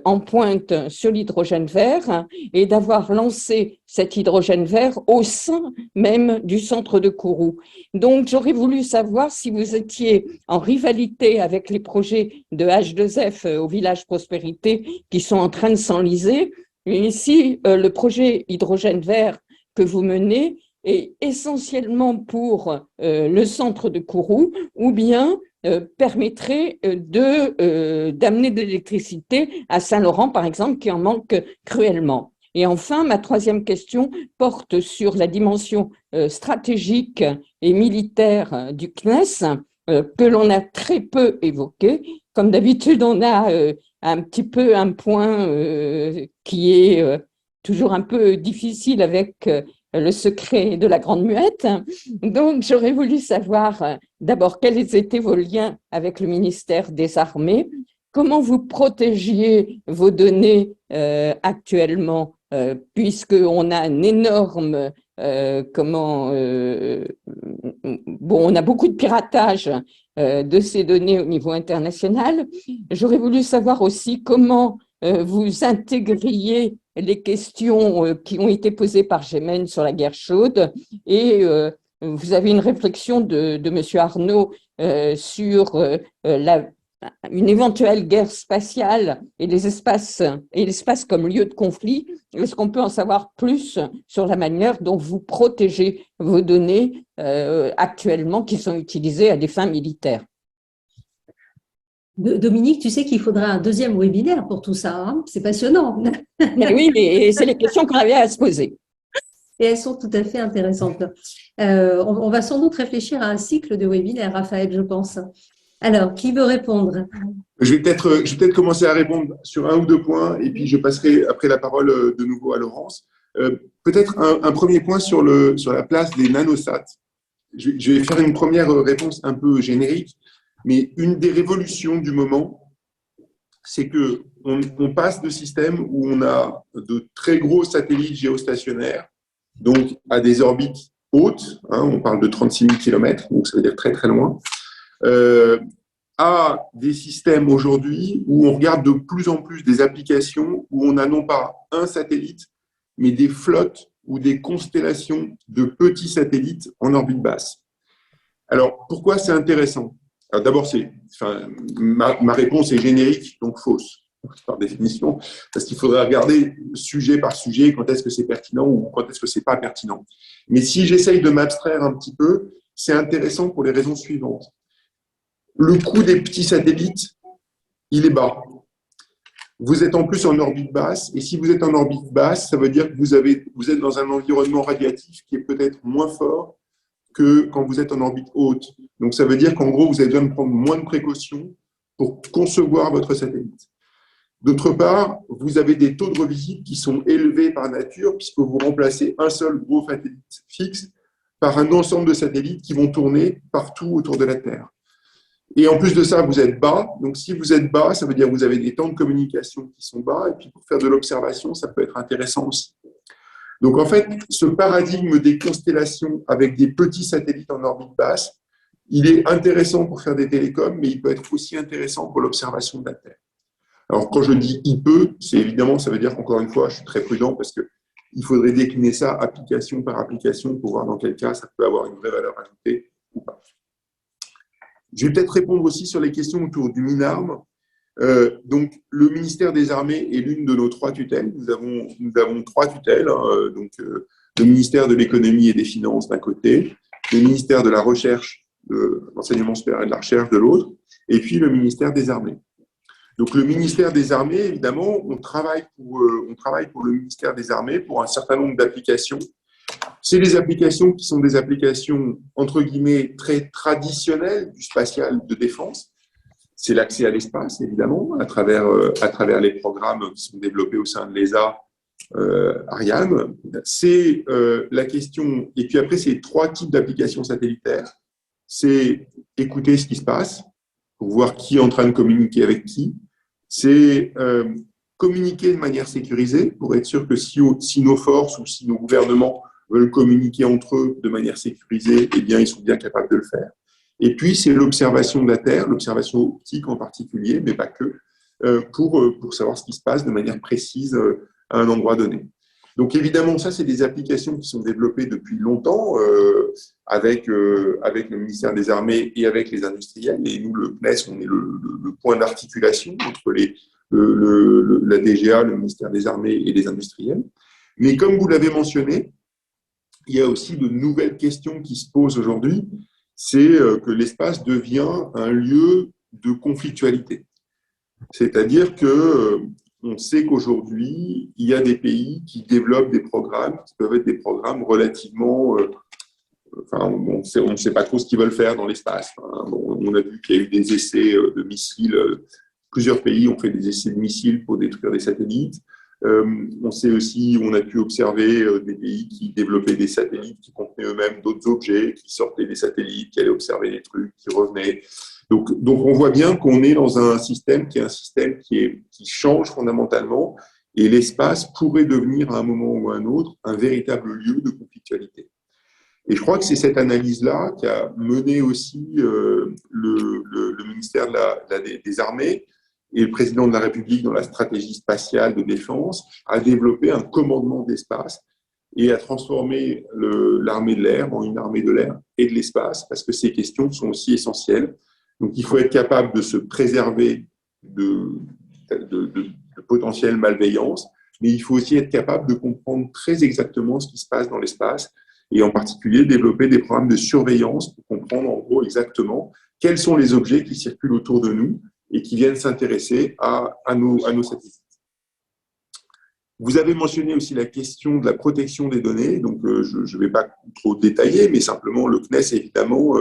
en pointe sur l'hydrogène vert et d'avoir lancé cet hydrogène vert au sein même du centre de Kourou. Donc, j'aurais voulu savoir si vous étiez en rivalité avec les projets de H2F au village Prospérité qui sont en train de s'enliser, et si le projet hydrogène vert que vous menez est essentiellement pour le centre de Kourou ou bien permettrait d'amener de l'électricité à Saint-Laurent, par exemple, qui en manque cruellement. Et enfin, ma troisième question porte sur la dimension stratégique et militaire du CNES, que l'on a très peu évoqué. Comme d'habitude, on a un petit peu un point qui est toujours un peu difficile avec le secret de la Grande Muette. Donc, j'aurais voulu savoir d'abord quels étaient vos liens avec le ministère des Armées, comment vous protégiez vos données actuellement, puisqu'on a un énorme, on a beaucoup de piratage de ces données au niveau international. J'aurais voulu savoir aussi comment vous intégriez les questions qui ont été posées par Gémen sur la guerre chaude et vous avez une réflexion de M. Arnaud sur une éventuelle guerre spatiale et l'espace comme lieu de conflit. Est-ce qu'on peut en savoir plus sur la manière dont vous protégez vos données actuellement qui sont utilisées à des fins militaires? Dominique, tu sais qu'il faudra un deuxième webinaire pour tout ça, hein, c'est passionnant. Mais oui, mais c'est les questions qu'on avait à se poser. Et elles sont tout à fait intéressantes. On va sans doute réfléchir à un cycle de webinaires, Raphaël, je pense. Alors, qui veut répondre? Je vais peut-être commencer à répondre sur un ou deux points et puis je passerai après la parole de nouveau à Laurence. Peut-être un premier point sur la place des nanosats. Je vais faire une première réponse un peu générique. Mais une des révolutions du moment, c'est qu'on passe de systèmes où on a de très gros satellites géostationnaires, donc à des orbites hautes, hein, on parle de 36 000 km, donc ça veut dire très très loin, à des systèmes aujourd'hui où on regarde de plus en plus des applications où on a non pas un satellite, mais des flottes ou des constellations de petits satellites en orbite basse. Alors, pourquoi c'est intéressant ? Alors d'abord, ma réponse est générique, donc fausse, par définition, parce qu'il faudrait regarder sujet par sujet, quand est-ce que c'est pertinent ou quand est-ce que c'est pas pertinent. Mais si j'essaye de m'abstraire un petit peu, c'est intéressant pour les raisons suivantes. Le coût des petits satellites, il est bas. Vous êtes en plus en orbite basse, et si vous êtes en orbite basse, ça veut dire que vous êtes dans un environnement radiatif qui est peut-être moins fort que quand vous êtes en orbite haute. Donc, ça veut dire qu'en gros, vous avez besoin de prendre moins de précautions pour concevoir votre satellite. D'autre part, vous avez des taux de revisite qui sont élevés par nature puisque vous remplacez un seul gros satellite fixe par un ensemble de satellites qui vont tourner partout autour de la Terre. Et en plus de ça, vous êtes bas. Donc, si vous êtes bas, ça veut dire que vous avez des temps de communication qui sont bas. Et puis, pour faire de l'observation, ça peut être intéressant aussi. Donc, en fait, ce paradigme des constellations avec des petits satellites en orbite basse, il est intéressant pour faire des télécoms, mais il peut être aussi intéressant pour l'observation de la Terre. Alors, quand je dis il peut, c'est évidemment, ça veut dire qu'encore une fois, je suis très prudent parce qu'il faudrait décliner ça application par application pour voir dans quel cas ça peut avoir une vraie valeur ajoutée ou pas. Je vais peut-être répondre aussi sur les questions autour du MINARM. Donc, le ministère des Armées est l'une de nos 3 tutelles. Nous avons 3 tutelles, hein, donc le ministère de l'Économie et des Finances d'un côté, le ministère de la Recherche, de l'Enseignement supérieur et de la Recherche de l'autre, et puis le ministère des Armées. Donc, le ministère des Armées, évidemment, on travaille pour le ministère des Armées pour un certain nombre d'applications. C'est des applications qui sont des applications, entre guillemets, très traditionnelles du spatial de défense. C'est l'accès à l'espace, évidemment, à travers les programmes qui sont développés au sein de l'ESA, Ariane. C'est la question, et puis après, c'est 3 types d'applications satellitaires. C'est écouter ce qui se passe, pour voir qui est en train de communiquer avec qui. C'est communiquer de manière sécurisée, pour être sûr que si nos forces ou si nos gouvernements veulent communiquer entre eux de manière sécurisée, eh bien, ils sont bien capables de le faire. Et puis, c'est l'observation de la Terre, l'observation optique en particulier, mais pas que, pour savoir ce qui se passe de manière précise à un endroit donné. Donc, évidemment, ça, c'est des applications qui sont développées depuis longtemps avec le ministère des Armées et avec les industriels. Et nous, le CNES, on est le point d'articulation entre la DGA, le ministère des Armées et les industriels. Mais comme vous l'avez mentionné, il y a aussi de nouvelles questions qui se posent aujourd'hui. C'est que l'espace devient un lieu de conflictualité. C'est-à-dire que on sait qu'aujourd'hui, il y a des pays qui développent des programmes qui peuvent être des programmes relativement… on ne sait pas trop ce qu'ils veulent faire dans l'espace. On a vu qu'il y a eu des essais de missiles. Plusieurs pays ont fait des essais de missiles pour détruire des satellites. On sait aussi, on a pu observer des pays qui développaient des satellites qui contenaient eux-mêmes d'autres objets, qui sortaient des satellites, qui allaient observer des trucs, qui revenaient. Donc on voit bien qu'on est dans un système qui change fondamentalement, et l'espace pourrait devenir à un moment ou à un autre un véritable lieu de conflictualité. Et je crois que c'est cette analyse-là qui a mené aussi le ministère des Armées et le président de la République, dans la stratégie spatiale de défense, à développer un commandement d'espace et à transformer l'armée de l'air en une armée de l'air et de l'espace, parce que ces questions sont aussi essentielles. Donc, il faut être capable de se préserver de potentielles malveillances, mais il faut aussi être capable de comprendre très exactement ce qui se passe dans l'espace, et en particulier développer des programmes de surveillance pour comprendre en gros exactement quels sont les objets qui circulent autour de nous et qui viennent s'intéresser à nos satellites. Vous avez mentionné aussi la question de la protection des données, donc je ne vais pas trop détailler, mais simplement le CNES, évidemment,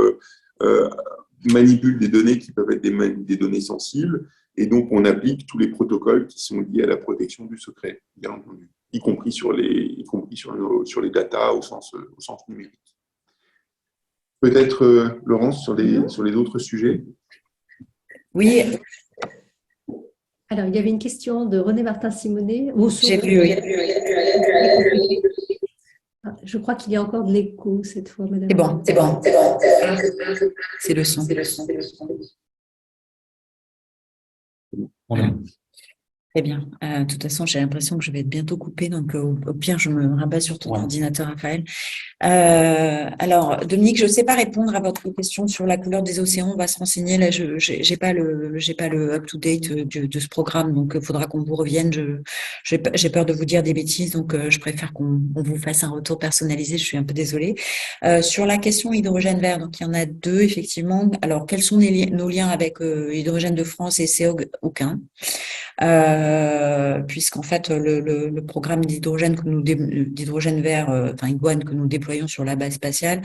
manipule des données qui peuvent être des données sensibles, et donc on applique tous les protocoles qui sont liés à la protection du secret, bien entendu, y compris sur les datas au sens numérique. Peut-être, Laurence, sur les autres sujets. Oui. Alors, il y avait une question de René Martin-Simonet. J'ai vu, oui. Je crois qu'il y a encore de l'écho cette fois, madame. C'est bon. C'est le son. Très bien. De toute façon, j'ai l'impression que je vais être bientôt coupée, donc au pire, je me rabats sur ton ordinateur, Raphaël. Alors, Dominique, je ne sais pas répondre à votre question sur la couleur des océans. On va se renseigner. Là, j'ai pas le up-to-date de ce programme, donc il faudra qu'on vous revienne. J'ai peur de vous dire des bêtises, donc je préfère qu'on vous fasse un retour personnalisé. Je suis un peu désolée. Sur la question hydrogène vert, donc il y en a 2, effectivement. Alors, quels sont nos liens avec Hydrogène de France et SEOG? Aucun. Puisqu'en fait le programme d'hydrogène vert, enfin Iguane, que nous déployons sur la base spatiale,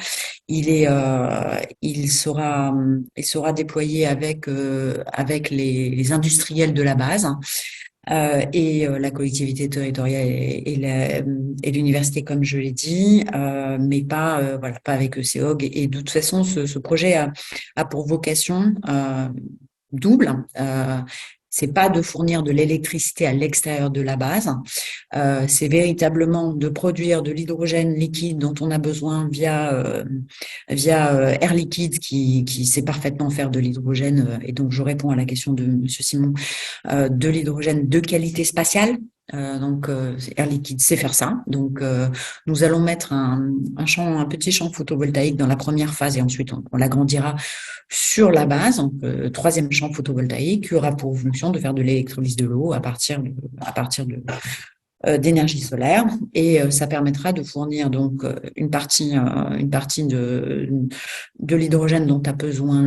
il sera déployé avec les industriels de la base. Et la collectivité territoriale et l'université, comme je l'ai dit, mais pas avec ECOG. Et de toute façon, ce projet a pour vocation double. c'est pas de fournir de l'électricité à l'extérieur de la base, c'est véritablement de produire de l'hydrogène liquide dont on a besoin via Air Liquide qui sait parfaitement faire de l'hydrogène, et donc je réponds à la question de Monsieur Simon, de l'hydrogène de qualité spatiale. Air Liquide sait faire ça. Donc, nous allons mettre un petit champ photovoltaïque dans la première phase et ensuite on l'agrandira sur la base. Donc, troisième champ photovoltaïque qui aura pour fonction de faire de l'électrolyse de l'eau à partir d'énergie solaire, et ça permettra de fournir donc une partie de l'hydrogène dont a besoin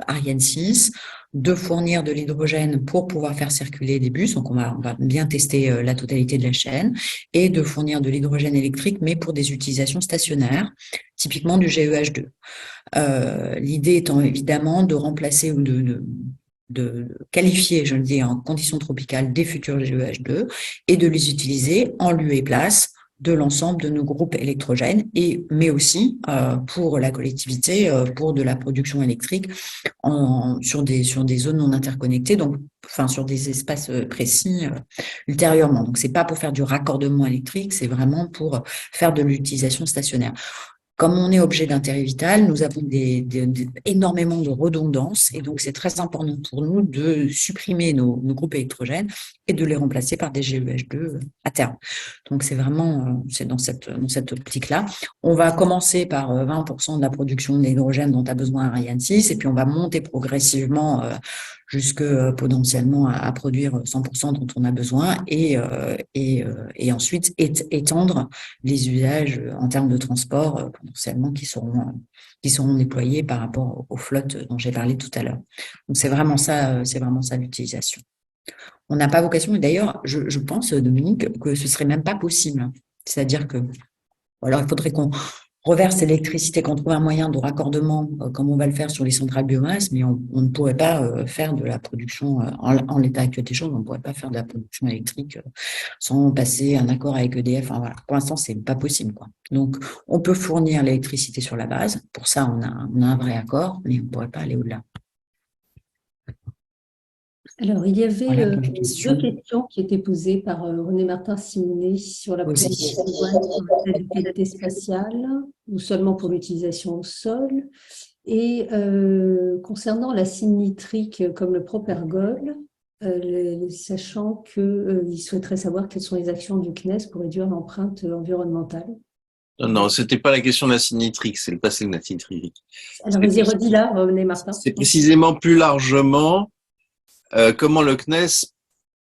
Ariane 6, de fournir de l'hydrogène pour pouvoir faire circuler des bus, donc on va bien tester la totalité de la chaîne, et de fournir de l'hydrogène électrique, mais pour des utilisations stationnaires, typiquement du GEH2. L'idée étant évidemment de remplacer ou de qualifier, je le dis, en conditions tropicales, des futurs GEH2 et de les utiliser en lieu et place de l'ensemble de nos groupes électrogènes, mais aussi pour la collectivité, pour de la production électrique sur des zones non interconnectées, donc sur des espaces précis ultérieurement. Donc c'est pas pour faire du raccordement électrique, c'est vraiment pour faire de l'utilisation stationnaire. Comme on est objet d'intérêt vital, nous avons énormément de redondance, et donc c'est très important pour nous de supprimer nos groupes électrogènes et de les remplacer par des GEH2 à terme. Donc c'est vraiment dans cette optique-là. On va commencer par 20% de la production d'hydrogène dont a besoin Ariane 6, et puis on va monter progressivement jusque potentiellement à produire 100% dont on a besoin, et ensuite étendre les usages en termes de transport potentiellement qui seront déployés par rapport aux flottes dont j'ai parlé tout à l'heure. Donc c'est vraiment ça l'utilisation. On n'a pas vocation, et d'ailleurs je pense, Dominique, que ce serait même pas possible. C'est-à-dire que alors il faudrait qu'on reverse l'électricité, qu'on trouve un moyen de raccordement, comme on va le faire sur les centrales biomasse, mais on ne pourrait pas faire de la production, en l'état actuel des choses, on ne pourrait pas faire de la production électrique sans passer un accord avec EDF. Enfin, voilà. Pour l'instant, c'est pas possible, quoi. Donc, on peut fournir l'électricité sur la base. Pour ça, on a un vrai accord, mais on ne pourrait pas aller au-delà. Alors, il y avait Voilà pour les deux questions. questions qui étaient posées par René Martin Simonet sur la Aussi. production de qualité spatiale ou seulement pour l'utilisation au sol. Et concernant l'acide nitrique comme le propergol, sachant qu'il souhaiterait savoir quelles sont les actions du CNES pour réduire l'empreinte environnementale. Non, c'était pas la question de l'acide nitrique, c'est le passé de l'acide nitrique. Alors, vas-y, redis là, René Martin. C'est précisément plus largement comment le CNES,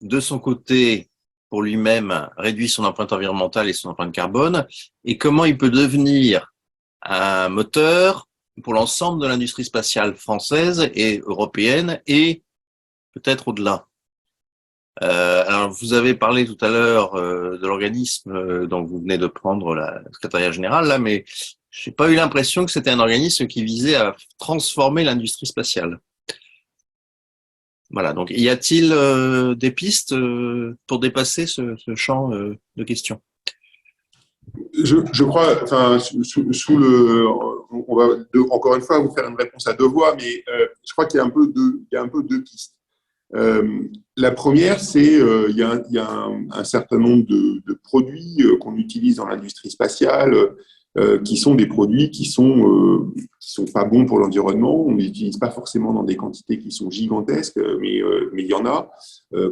de son côté, pour lui-même, réduit son empreinte environnementale et son empreinte carbone, et comment il peut devenir un moteur pour l'ensemble de l'industrie spatiale française et européenne, et peut-être au-delà. Alors, vous avez parlé tout à l'heure de l'organisme dont vous venez de prendre la secrétariat général, là, mais j'ai pas eu l'impression que c'était un organisme qui visait à transformer l'industrie spatiale. Voilà, donc y a-t-il des pistes pour dépasser ce champ de questions? Je crois, enfin, on va encore une fois vous faire une réponse à deux voix, mais je crois qu'il y a un peu deux pistes. La première, c'est il y a un certain nombre de produits qu'on utilise dans l'industrie spatiale qui sont des produits qui sont pas bons pour l'environnement. On ne les utilise pas forcément dans des quantités qui sont gigantesques, mais il y en a,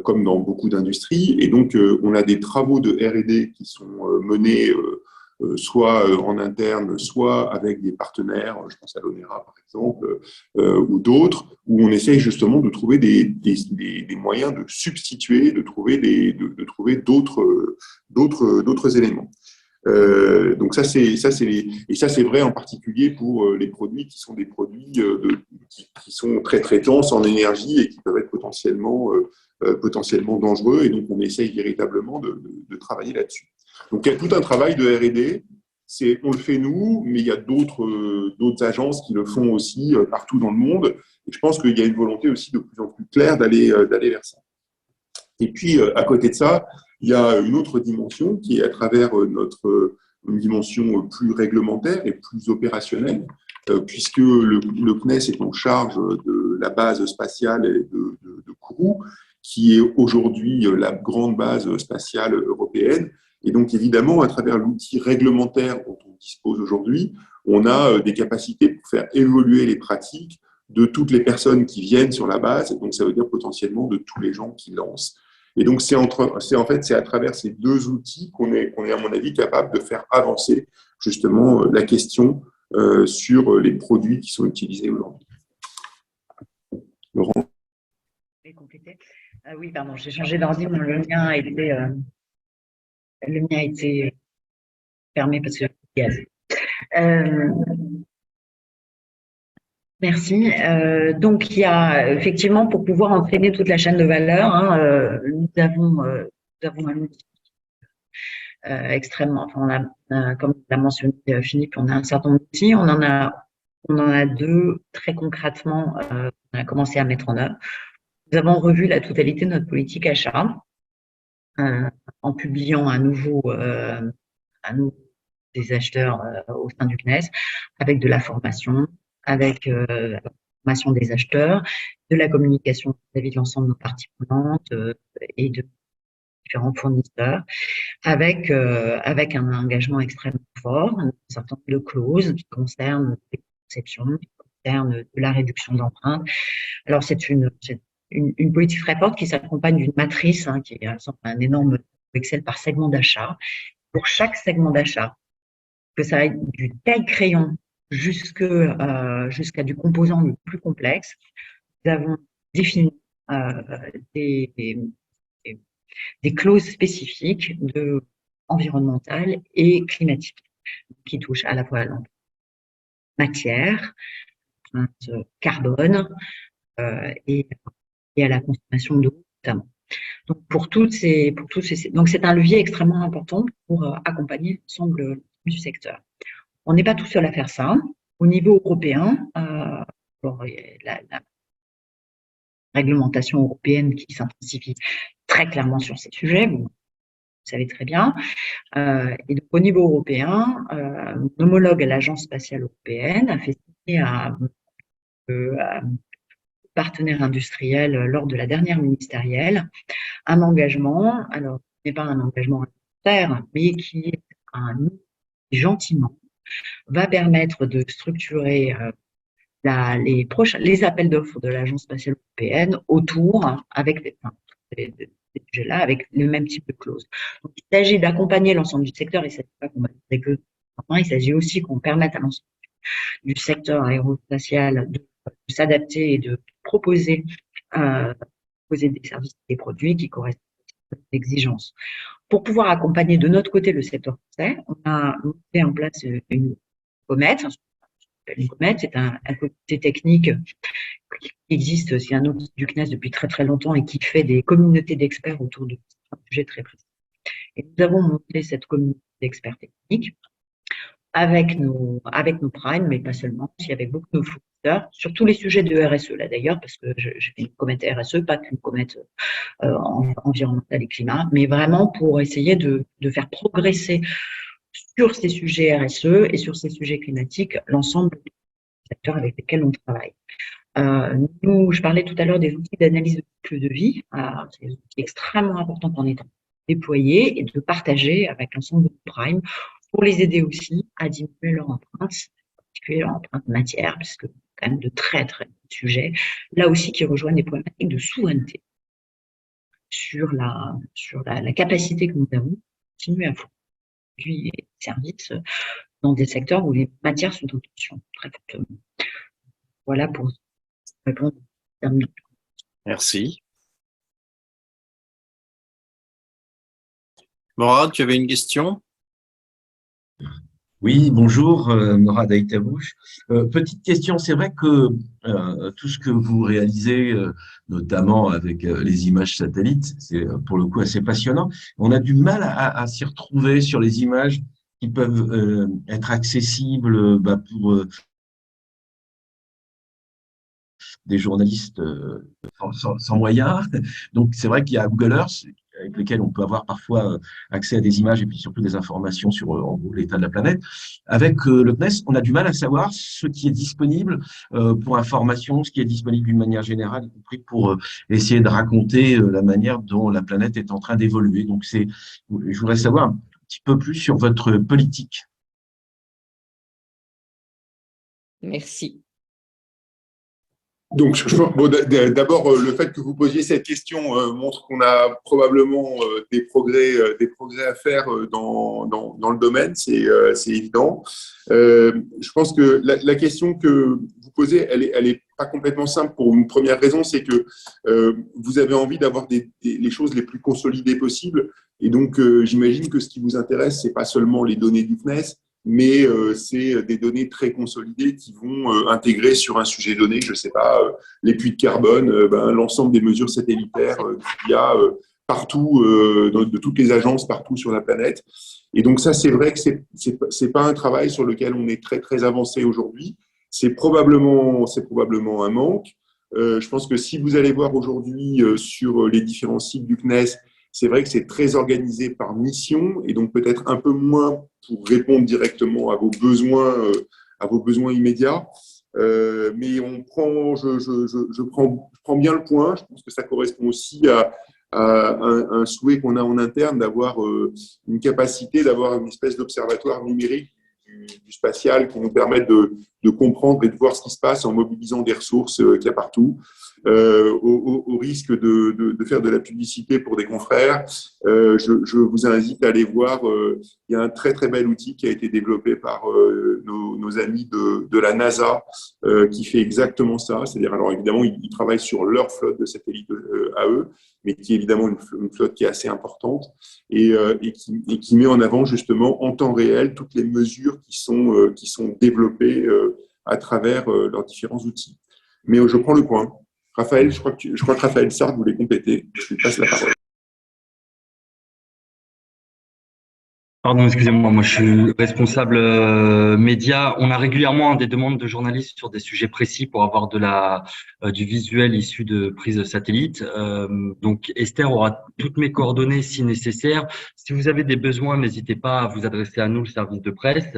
comme dans beaucoup d'industries. Et donc, on a des travaux de R&D qui sont menés soit en interne, soit avec des partenaires, je pense à l'ONERA par exemple, ou d'autres, où on essaye justement de trouver des moyens de substituer, de trouver d'autres éléments. Donc ça c'est vrai en particulier pour les produits qui sont des produits qui sont très très denses en énergie et qui peuvent être potentiellement dangereux, et donc on essaye véritablement de travailler là-dessus. Donc il y a tout un travail de R&D, on le fait nous, mais il y a d'autres agences qui le font aussi partout dans le monde, et je pense qu'il y a une volonté aussi de plus en plus claire d'aller vers ça. Et puis à côté de ça, il y a une autre dimension qui est à travers une dimension plus réglementaire et plus opérationnelle, puisque le CNES est en charge de la base spatiale de Kourou, qui est aujourd'hui la grande base spatiale européenne. Et donc, évidemment, à travers l'outil réglementaire dont on dispose aujourd'hui, on a des capacités pour faire évoluer les pratiques de toutes les personnes qui viennent sur la base. Et donc, ça veut dire potentiellement de tous les gens qui lancent. Et donc, c'est à travers ces deux outils qu'on est, à mon avis, capable de faire avancer justement la question sur les produits qui sont utilisés aujourd'hui. Laurent? Oui, pardon, j'ai changé d'ordi, le mien a été fermé parce que gaz. Merci. Donc, il y a effectivement, pour pouvoir entraîner toute la chaîne de valeur, nous avons un outil extrêmement. Enfin, comme l'a mentionné Philippe, on a un certain nombre d'outils. On en a deux très concrètement. On a commencé à mettre en œuvre. Nous avons revu la totalité de notre politique achat en publiant à nouveau des acheteurs au sein du CNES avec de la formation, avec la formation des acheteurs, de la communication vis-à-vis de l'ensemble de nos parties prenantes et de différents fournisseurs, avec un engagement extrêmement fort, un certain nombre de clauses qui concernent les conceptions, qui concernent de la réduction d'empreintes. Alors, c'est une politique très forte qui s'accompagne d'une matrice qui est un énorme Excel par segment d'achat. Pour chaque segment d'achat, que ça aille du taille-crayon jusqu'à du composant le plus complexe, nous avons défini des clauses spécifiques environnementales et climatiques qui touchent à la fois à la matière, carbone et à la consommation d'eau notamment. Donc donc c'est un levier extrêmement important pour accompagner l'ensemble du secteur. On n'est pas tout seul à faire ça. Au niveau européen, la réglementation européenne qui s'intensifie très clairement sur ces sujets, vous savez très bien. Et donc, au niveau européen, mon homologue à l'Agence spatiale européenne a fait signer à partenaires industriels lors de la dernière ministérielle un engagement, alors ce n'est pas un engagement volontaire, mais qui gentiment va permettre de structurer les appels d'offres de l'Agence spatiale européenne autour avec ces sujets-là, avec le même type de clauses. Donc, il s'agit d'accompagner l'ensemble du secteur, et c'est pas qu'on va dire que il s'agit aussi qu'on permette à l'ensemble du secteur aérospatial de s'adapter et de proposer des services et des produits qui correspondent aux exigences. Pour pouvoir accompagner de notre côté le secteur français, on a mis en place une comète. Une comète, c'est un comité technique qui existe, c'est un outil du CNES depuis très très longtemps et qui fait des communautés d'experts autour de un sujet très précis. Et nous avons monté cette communauté d'experts techniques avec nos primes, mais pas seulement, aussi avec beaucoup de nos fournisseurs, sur tous les sujets de RSE, là d'ailleurs, parce que je fais une comète RSE, pas qu'une comète environnementale et climat, mais vraiment pour essayer de faire progresser sur ces sujets RSE et sur ces sujets climatiques l'ensemble des acteurs avec lesquels on travaille. Je parlais tout à l'heure des outils d'analyse de cycle de vie. C'est extrêmement important qu'on ait déployé et de partager avec l'ensemble de nos primes pour les aider aussi à diminuer leur empreinte, en particulier leur empreinte matière, puisque quand même de très très sujets, là aussi qui rejoignent des problématiques de souveraineté sur la capacité que nous avons de continuer à fournir produits et services dans des secteurs où les matières sont en tension très fortement. Voilà pour répondre. Merci. Morad, tu avais une question? Oui, bonjour, Morad Aïtabouche. Petite question, c'est vrai que tout ce que vous réalisez, notamment avec les images satellites, c'est pour le coup assez passionnant. On a du mal à s'y retrouver sur les images qui peuvent être accessibles pour des journalistes sans moyens. Donc, c'est vrai qu'il y a Google Earth avec lesquels on peut avoir parfois accès à des images et puis surtout des informations sur en gros l'état de la planète. Avec le CNES, on a du mal à savoir ce qui est disponible pour information, ce qui est disponible d'une manière générale, y compris pour essayer de raconter la manière dont la planète est en train d'évoluer. Donc, je voudrais savoir un petit peu plus sur votre politique. Merci. Donc, bon, d'abord, le fait que vous posiez cette question montre qu'on a probablement des progrès à faire dans le domaine, c'est évident. Je pense que la question que vous posez, elle est pas complètement simple pour une première raison, c'est que vous avez envie d'avoir les choses les plus consolidées possibles. Et donc, j'imagine que ce qui vous intéresse, c'est pas seulement les données du CNES, mais c'est des données très consolidées qui vont intégrer sur un sujet donné, je ne sais pas, les puits de carbone, l'ensemble des mesures satellitaires qu'il y a partout, de toutes les agences partout sur la planète. Et donc ça, c'est vrai que c'est pas un travail sur lequel on est très, très avancé aujourd'hui. C'est probablement un manque. Je pense que si vous allez voir aujourd'hui sur les différents sites du CNES, c'est vrai que c'est très organisé par mission et donc peut-être un peu moins pour répondre directement à vos besoins immédiats. Mais je prends bien le point. Je pense que ça correspond aussi à un souhait qu'on a en interne d'avoir une capacité d'avoir une espèce d'observatoire numérique du spatial qui nous permette de comprendre et de voir ce qui se passe en mobilisant des ressources qu'il y a partout. Au risque de faire de la publicité pour des confrères, je vous invite à aller voir. Il y a un très très bel outil qui a été développé par nos amis de la NASA qui fait exactement ça. C'est-à-dire, alors évidemment, ils travaillent sur leur flotte de satellites à eux, mais qui est évidemment une flotte qui est assez importante et qui met en avant justement en temps réel toutes les mesures qui sont développées à travers leurs différents outils. Mais je prends le point. Raphaël, je crois que Raphaël Sartre voulait compléter. Je lui passe la parole. Pardon, excusez-moi, moi je suis responsable média. On a régulièrement des demandes de journalistes sur des sujets précis pour avoir du visuel issu de prises de satellite. Donc Esther aura toutes mes coordonnées si nécessaire. Si vous avez des besoins, n'hésitez pas à vous adresser à nous, le service de presse.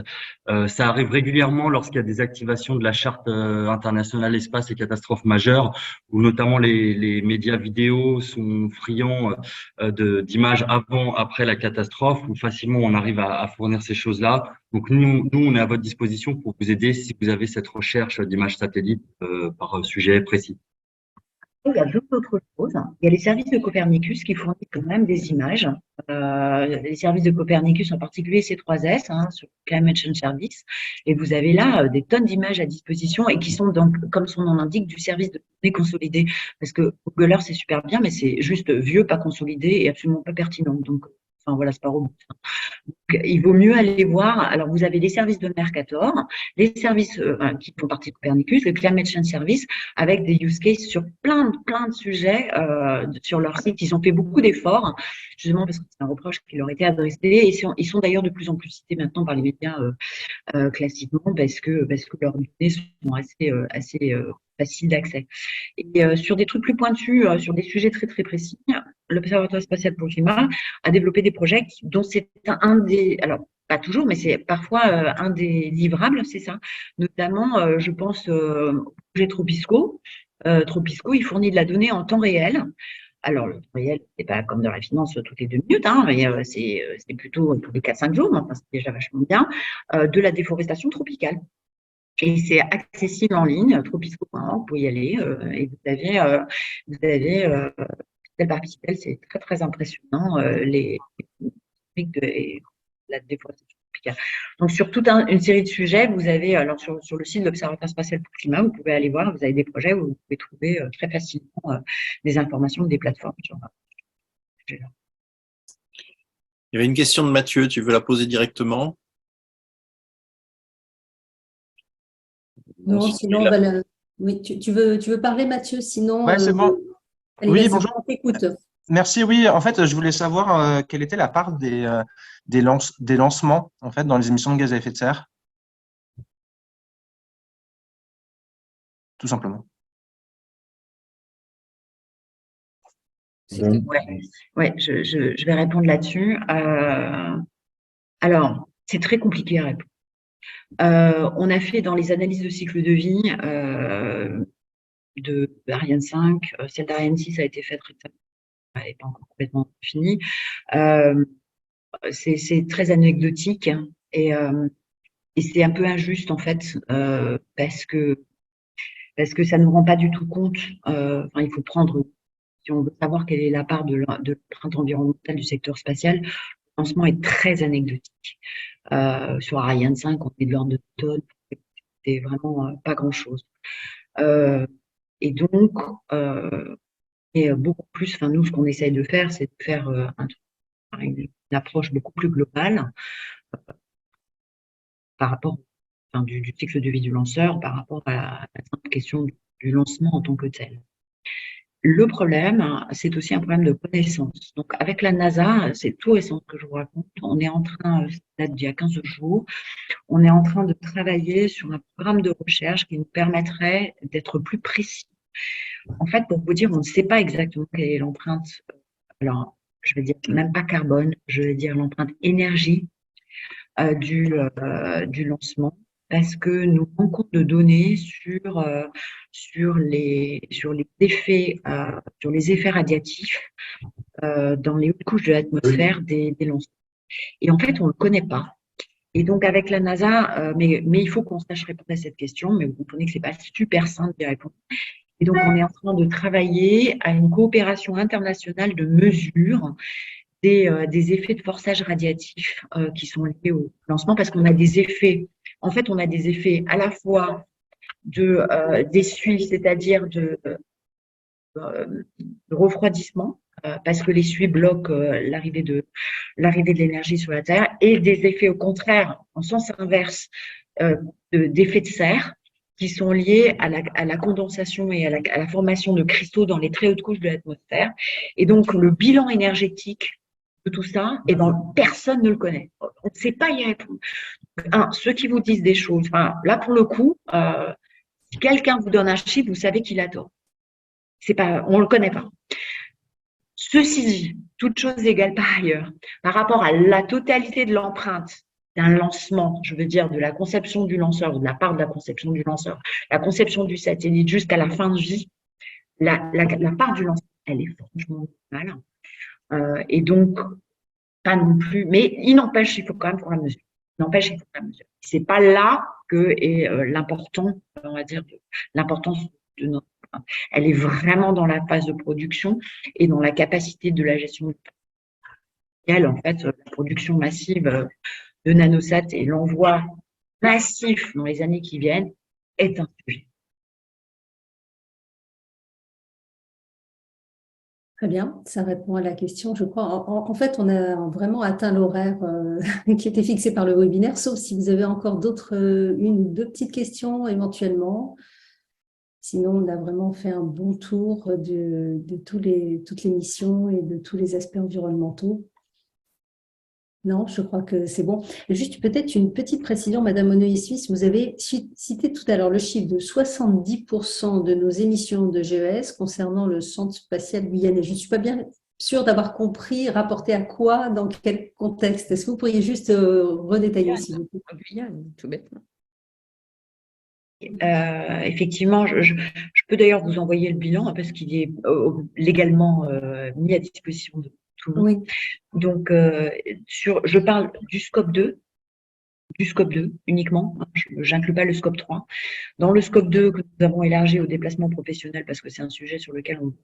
Ça arrive régulièrement lorsqu'il y a des activations de la charte internationale espace et catastrophes majeures, où notamment les médias vidéo sont friands d'images avant, après la catastrophe, où facilement on arrive à fournir ces choses-là. Donc nous, on est à votre disposition pour vous aider si vous avez cette recherche d'images satellites par sujet précis. Il y a d'autres choses. Il y a les services de Copernicus qui fournissent quand même des images. Les services de Copernicus, en particulier C3S, sur Climate Change Service. Et vous avez là des tonnes d'images à disposition et qui sont donc, comme son nom l'indique, du service de données consolidées. Parce que Google Earth, c'est super bien, mais c'est juste vieux, pas consolidé et absolument pas pertinent. Donc, enfin voilà, c'est pas robuste. Donc, il vaut mieux aller voir. Alors, vous avez les services de Mercator, les services qui font partie de Copernicus, le Climate Change Service, avec des use cases sur plein de sujets sur leur site. Ils ont fait beaucoup d'efforts, justement parce que c'est un reproche qui leur était adressé. Et ils sont d'ailleurs de plus en plus cités maintenant par les médias classiquement parce que leurs données sont assez faciles d'accès. Et sur des trucs plus pointus, sur des sujets très très précis, l'Observatoire spatial pour le climat a développé des projets dont c'est un des, alors pas toujours, mais c'est parfois un des livrables, c'est ça. Notamment, je pense au projet Tropisco. Tropisco, il fournit de la donnée en temps réel. Alors, le temps réel, c'est pas comme dans la finance toutes les 2 minutes, mais c'est plutôt tous les 4-5 jours, enfin, c'est déjà vachement bien, de la déforestation tropicale. Et c'est accessible en ligne, tropisco.org, vous pouvez y aller, et vous avez pixel par pixel, c'est très très impressionnant, les de la déforestation tropicale. Donc, sur toute une série de sujets, vous avez, alors sur le site de l'Observatoire spatial pour le climat, vous pouvez aller voir, vous avez des projets où vous pouvez trouver très facilement des informations des plateformes sur ce sujet-là. Il y avait une question de Mathieu, tu veux la poser directement? Non, sinon, oui, tu veux parler, Mathieu, sinon… Ouais, c'est bon. Allez, Oui, vas-y, bonjour. on t'écoute. Merci, oui. En fait, je voulais savoir quelle était la part des lancements en fait, dans les émissions de gaz à effet de serre, tout simplement. C'était- Ouais, je vais répondre là-dessus. Alors, c'est très compliqué à répondre. On a fait dans les analyses de cycle de vie de Ariane 5, celle d'Ariane 6 a été faite récemment, elle n'est pas encore complètement finie. C'est très anecdotique, hein, et c'est un peu injuste en fait, parce que ça ne rend pas du tout compte. Enfin, il faut prendre, si on veut savoir quelle est la part de l'empreinte environnementale du secteur spatial, le lancement est très anecdotique. Sur Ariane 5, on est de l'ordre de tonnes, c'est vraiment pas grand-chose. Et donc, et beaucoup plus, enfin nous, ce qu'on essaye de faire, c'est de faire une approche beaucoup plus globale par rapport, enfin, du cycle de vie du lanceur, par rapport à la simple question du lancement en tant que tel. Le problème, hein, c'est aussi un problème de connaissance. Donc, avec la NASA, c'est tout récent que je vous raconte. On est en train, ça date d'il y a 15 jours, on est en train de travailler sur un programme de recherche qui nous permettrait d'être plus précis. En fait, pour vous dire, on ne sait pas exactement quelle est l'empreinte, alors, je vais dire même pas carbone, je vais dire l'empreinte énergie du lancement, parce que nous manquons de données sur les effets radiatifs dans les hautes couches de l'atmosphère des lanceurs. Et en fait, on ne le connaît pas. Et donc, avec la NASA, mais il faut qu'on sache répondre à cette question, mais vous comprenez que c'est pas super simple d'y répondre. Et donc, on est en train de travailler à une coopération internationale de mesure des effets de forçage radiatif qui sont liés au lancement, parce qu'on a des effets, en fait, on a des effets à la fois d'essuie, c'est-à-dire de refroidissement, parce que l'essuie bloque l'arrivée de l'énergie sur la Terre, et des effets au contraire, en sens inverse, d'effets de serre, qui sont liés à la condensation et à la formation de cristaux dans les très hautes couches de l'atmosphère. Et donc, le bilan énergétique de tout ça, eh ben, personne ne le connaît. On ne sait pas y répondre. Ceux qui vous disent des choses, là, pour le coup, si quelqu'un vous donne un chiffre, vous savez qu'il a tort. On ne le connaît pas. Ceci dit, toute chose égale par ailleurs, par rapport à la totalité de l'empreinte d'un lancement, je veux dire de la conception du lanceur, ou de la part de la conception du lanceur, la conception du satellite jusqu'à la fin de vie, la part du lanceur, elle est franchement mal. Et donc, pas non plus, mais il n'empêche, il faut quand même prendre la mesure. C'est pas là que est l'important, on va dire, l'importance de notre. Elle est vraiment dans la phase de production et dans la capacité de la gestion. En fait, la production massive de nanosats et l'envoi massif dans les années qui viennent est un sujet. Très bien, ça répond à la question, je crois. En fait, on a vraiment atteint l'horaire qui était fixé par le webinaire, sauf si vous avez encore une ou deux petites questions éventuellement. Sinon, on a vraiment fait un bon tour de toutes les missions et de tous les aspects environnementaux. Non, je crois que c'est bon. Juste peut-être une petite précision, Madame Moneuil-Suisse, vous avez cité tout à l'heure le chiffre de 70% de nos émissions de GES concernant le centre spatial guyanais. Je ne suis pas bien sûre d'avoir compris, rapporté à quoi, dans quel contexte. Est-ce que vous pourriez juste redétailler, s'il vous plaît? Guyane, tout bêtement. Effectivement, je peux d'ailleurs vous envoyer le bilan parce qu'il est légalement mis à disposition de tout le monde. Oui. Donc, je parle du scope 2 uniquement, hein, je n'inclus pas le scope 3. Dans le scope 2 que nous avons élargi au déplacement professionnel, parce que c'est un sujet sur lequel nous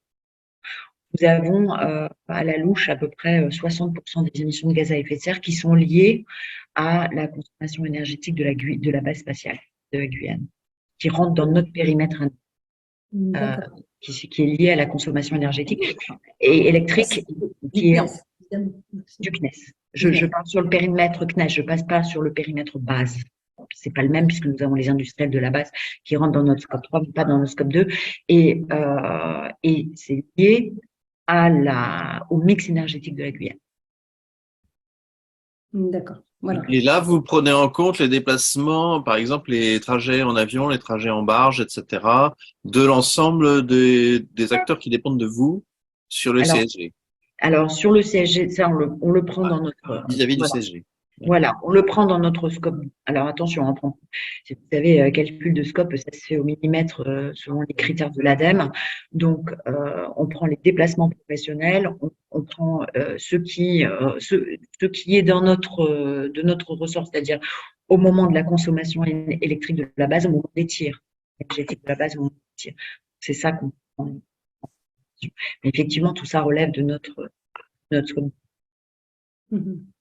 avons à la louche à peu près 60% des émissions de gaz à effet de serre qui sont liées à la consommation énergétique de la base spatiale de la Guyane, qui rentre dans notre périmètre qui est lié à la consommation énergétique et électrique qui est du CNES. Je parle sur le périmètre CNES, je ne passe pas sur le périmètre base. Ce n'est pas le même puisque nous avons les industriels de la base qui rentrent dans notre scope 3, mais pas dans le scope 2. Et c'est lié au mix énergétique de la Guyane. D'accord. Voilà. Et là, vous prenez en compte les déplacements, par exemple les trajets en avion, les trajets en barge, etc., de l'ensemble des acteurs qui dépendent de vous Sur le CSG, Alors, sur le CSG, ça, on le prend dans notre… vis-à-vis du voilà. CSG. Voilà, on le prend dans notre scope. Alors attention, hein, si vous savez, calcul de scope, ça se fait au millimètre selon les critères de l'ADEME. Donc, on prend les déplacements professionnels, on prend ce qui est dans de notre ressort, c'est-à-dire au moment de la consommation électrique de la base, au moment des tirs énergétiques de la base, au moment des tirs. C'est ça qu'on prend. Mais effectivement, tout ça relève de notre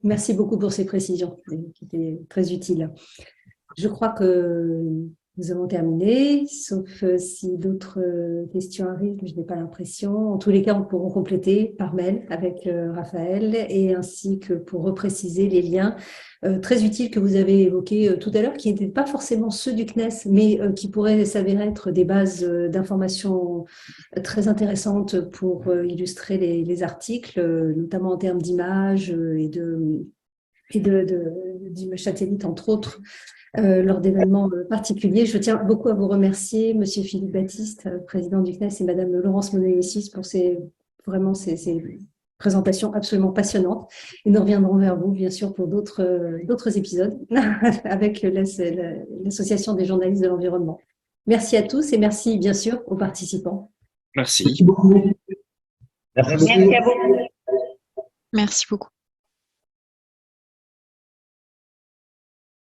Merci beaucoup pour ces précisions qui étaient très utiles. Je crois que nous avons terminé, sauf si d'autres questions arrivent, je n'ai pas l'impression. En tous les cas, on pourra compléter par mail avec Raphaël et ainsi que pour repréciser les liens très utiles que vous avez évoqués tout à l'heure, qui n'étaient pas forcément ceux du CNES, mais qui pourraient s'avérer être des bases d'informations très intéressantes pour illustrer les articles, notamment en termes d'images d'images satellites, entre autres, lors d'événements particuliers. Je tiens beaucoup à vous remercier, Monsieur Philippe Baptiste, président du CNES, et Madame Laurence Monélissus pour ces présentations absolument passionnantes. Et nous reviendrons vers vous, bien sûr, pour d'autres épisodes avec l'Association des journalistes de l'environnement. Merci à tous et merci, bien sûr, aux participants. Merci. Merci beaucoup. Merci à vous. Merci beaucoup.